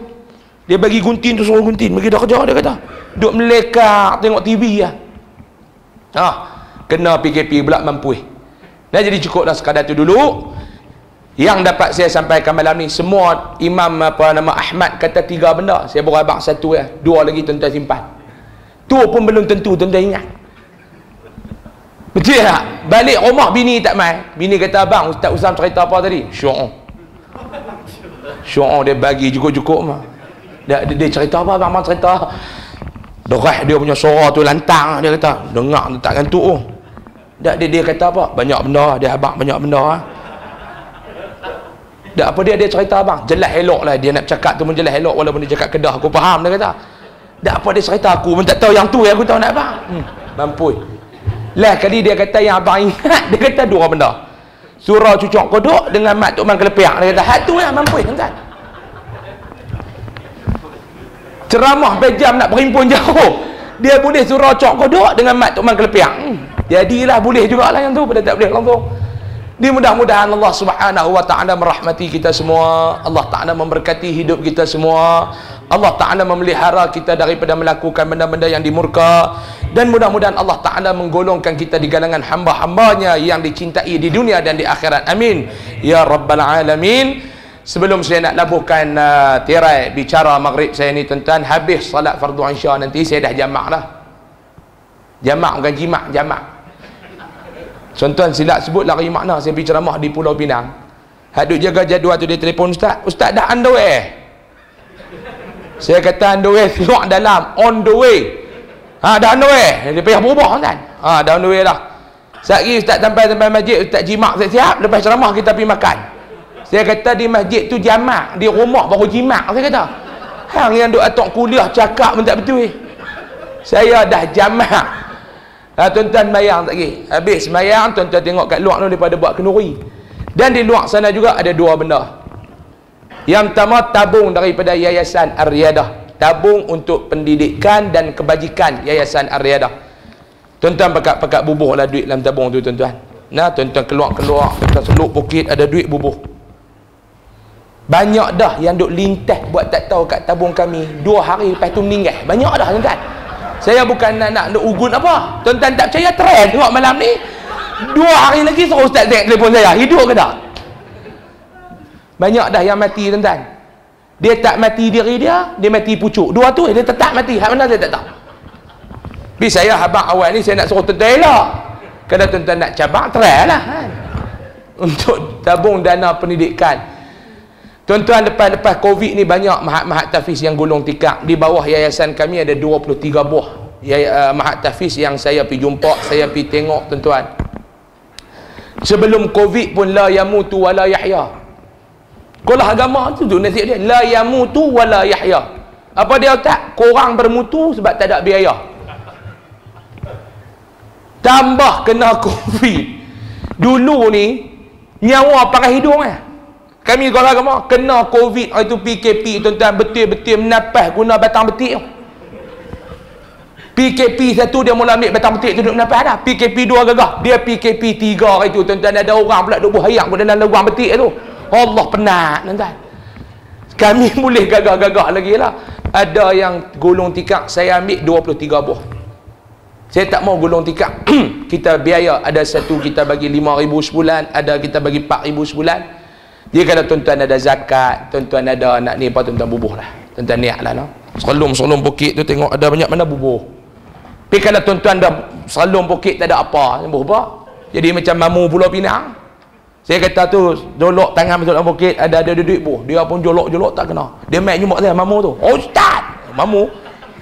Dia bagi gunting tu, suruh gunting. Bagi dah kerja, dia kata duduk melekak tengok TV lah. Kena PKP pula mampu. Nah, jadi cukup dah sekadar tu dulu. Yang dapat saya sampaikan malam ni, semua imam apa nama Ahmad kata 3 benda. Saya berabak 1 ya, 2 lagi tuan-tuan simpan. Tu pun belum tentu tuan-tuan ingat. Betul tak? Balik rumah bini tak main. Bini kata, abang Ustaz Usam cerita apa tadi? Syu'un dia bagi cukup-cukup mah. Dia cerita apa abang cerita? Derah dia punya suara tu lantang, dia kata. Dengar tak gantuk. Dia kata apa? Banyak benda, dia abang banyak benda. Apa dia cerita abang? Jelas elok lah, dia nak cakap tu pun jelas elok walaupun dia cakap Kedah aku faham, dia kata. Apa dia cerita aku pun tak tahu, yang tu yang aku tahu nak abang. Mampu. Lah kali dia kata yang abang ingat, dia kata 2 benda. Surah cucuk kodok dengan mat tok man kelepiak. Dia kata, tu yang mampu kan. Ceramah berjam nak berhimpun jauh. Dia boleh surah cok kodok dengan mat tok man kelepiak. Jadilah boleh jugalah yang tu, pada tak boleh langsung. Di mudah-mudahan Allah Subhanahu wa taala merahmati kita semua. Allah Taala memberkati hidup kita semua. Allah Taala memelihara kita daripada melakukan benda-benda yang dimurka, dan mudah-mudahan Allah Taala menggolongkan kita di kalangan hamba-hambanya yang dicintai di dunia dan di akhirat. Amin ya rabbal alamin. Sebelum saya nak labuhkan tirai bicara maghrib saya ni tuan-tuan, habis salat fardu isya nanti saya dah jamak dah. Jamak bukan jimat, jamak. Tuan-tuan silap sebut lari makna saya pergi ceramah di Pulau Pinang. Hadut jaga jadual tu dia telefon, Ustaz dah underwear. Saya kata underwear keluar dalam, on the way. Dah underwear. Dia payah berubah kan. Dah underwear dah. Sekali Ustaz sampai masjid, Ustaz jimat siap-siap, lepas ceramah kita pergi makan. Saya kata di masjid tu jamak, di rumah baru jimat. Saya kata hang yang duk atok kuliah cakap pun tak betul. Saya dah jamak. Tuan-tuan mayang tak lagi. Habis mayang, tuan-tuan tengok kat luar tu daripada buat kenduri. Dan di luar sana juga ada 2 benda. Yang pertama, tabung daripada Yayasan Ar-Riyadah. Tabung untuk pendidikan dan kebajikan Yayasan Ar-Riyadah. Tuan-tuan pakat bubuh lah duit dalam tabung tu tuan-tuan. Nah, tuan-tuan keluar, tuan-tuan seluk bukit ada duit bubuh. Banyak dah yang duk lintas buat tak tahu kat tabung kami. 2 hari lepas tu meninggal. Banyak dah tuan-tuan. Saya bukan nak ugun apa. Tuan-tuan tak percaya, trend tengok malam ni. 2 hari lagi suruh Ustaz tengok telefon saya. Hidup ke tak? Banyak dah yang mati tuan-tuan. Dia tak mati diri dia mati pucuk. 2 tu dia tetap mati. Hak mana saya tak tahu. Tapi saya habang awal ni saya nak suruh tuan-tuan elok. Kalau tuan-tuan nak cabang, trend lah kan? Untuk tabung dana pendidikan. Tuan-tuan, lepas Covid ni banyak mahat-mahat tahfiz yang gulung tikar. Di bawah yayasan kami ada 23 buah ya, Mahat Tahfiz yang saya pergi jumpa, saya pergi tengok tuan-tuan. Sebelum Covid pun la yamutu wa la yahya. Sekolah agama tu nasihat dia, la yamutu wa la yahya. Apa dia tak? Korang bermutu sebab tak ada biaya. Tambah kena Covid. Dulu ni nyawa pakai hidung Kami sekolah agama kena Covid itu PKP tuan-tuan, betul-betul menapas guna batang betik. PKP 1 dia mula ambil batang betik tu duduk menapas dah. PKP 2 gagah. Dia PKP 3 itu tuan-tuan, ada orang pula duk berhayang pun dalam lubang betik tu. Allah penat tuan-tuan. Kami boleh gagah-gagah lagi lah. Ada yang gulung tikar saya ambil 23 buah. Saya tak mau gulung tikar. Kita biaya, ada satu kita bagi 5,000 sebulan, ada kita bagi 4,000 sebulan. Dia kata tuan-tuan ada zakat, tuan-tuan ada nak ni apa, tuan-tuan bubuh lah. Tuan-tuan niat lah no. Selum bukit tu tengok ada banyak mana bubuh. Tapi kalau tuan-tuan dah selum bukit tak ada apa, bubuh apa? Jadi macam mamu Pulau Pinang. Saya kata tu jolok tangan masuk dalam bukit, ada duit buh. Dia pun jolok tak kena. Dia main jumpa saya mamu tu. Ustaz, mamu.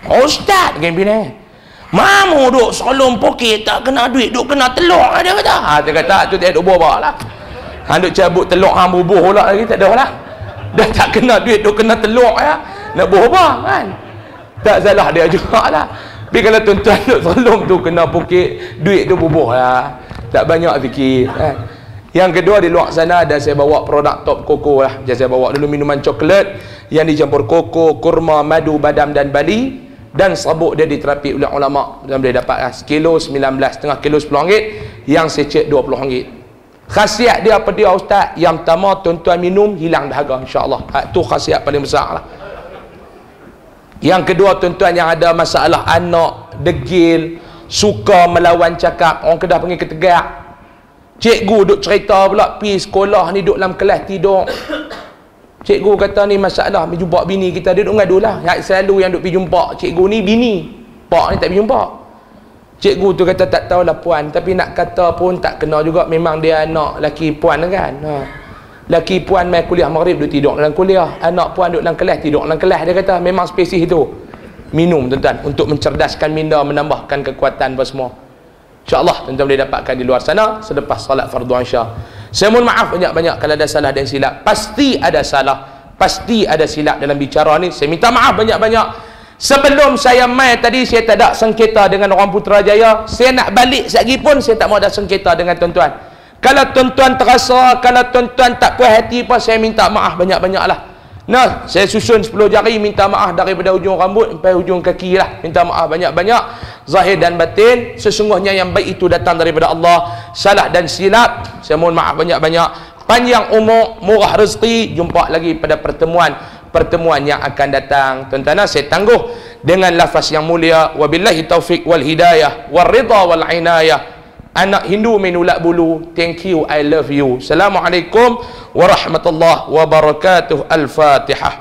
Ustaz game Pinang. Mamu duk selum bukit tak kena duit, duk kena telur dia kata. Dia kata tu dia duk bawa lah. Duk cabut telur hang bubuh pula lagi tak ada lah. Dah tak kena duit, duk kena telur ya. Nak bubuh apa kan? Tak salah dia juga lah. Tapi kalau tuan-tuan duk selum tu kena bukit, duit tu bubuh lah. Tak banyak fikir kan. Yang kedua di luar sana ada saya bawa produk Top Koko lah. Jadi saya bawa dulu minuman coklat yang dicampur koko, kurma, madu, badam dan bali, dan sabuk dia diterapi oleh ulama. Dan boleh dapat lah, sekilo 19, setengah kilo RM10, yang secek RM20. Khasiat dia apa dia ustaz? Yang pertama tuan-tuan minum hilang dahaga insya-Allah. Tu khasiat paling besar lah. Yang kedua tuan-tuan yang ada masalah anak degil, suka melawan cakap, orang Kedah panggil ketegak. Cikgu duk cerita pula pi sekolah ni duk dalam kelas tidur. Cikgu kata ni masalah pergi jumpa bini kita, dia duk ngadu lah. Selalu yang duk pergi jumpa cikgu ni bini, pak ni tak pergi jumpa. Cikgu tu kata tak tahulah puan, tapi nak kata pun tak kena juga, memang dia anak laki puan kan. Laki puan main kuliah maghrib duk tidur dalam kuliah, anak puan duk dalam kelas tidur dalam kelas. Dia kata memang spesies itu. Minum tuan-tuan untuk mencerdaskan minda, menambahkan kekuatan apa semua. InsyaAllah tuan-tuan boleh dapatkan di luar sana selepas salat fardu Isya. Saya mohon maaf banyak-banyak kalau ada salah dan silap. Pasti ada salah, pasti ada silap dalam bicara ni. Saya minta maaf banyak-banyak. Sebelum saya mai tadi saya tak ada sengketa dengan orang Putrajaya. Saya nak balik sekali pun saya tak mau ada sengketa dengan tuan-tuan. Kalau tuan-tuan terasa, kalau tuan-tuan tak puas hati apa, saya minta maaf banyak-banyak lah. Nah, saya susun 10 jari minta maaf daripada hujung rambut sampai hujung kaki lah. Minta maaf banyak-banyak, zahir dan batin. Sesungguhnya yang baik itu datang daripada Allah. Salah dan silap, saya mohon maaf banyak-banyak. Panjang umur, murah rezeki. Jumpa lagi pada pertemuan yang akan datang. Tuan-tuan, saya tangguh dengan lafaz yang mulia, wabillahi taufik wal hidayah wal ridha wal inayah. Anak Hindu menulak bulu. Thank you, I love you. Assalamualaikum warahmatullahi wabarakatuh. Al-Fatihah.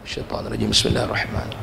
Syaitanirrajim. Bismillahirrahmanirrahim.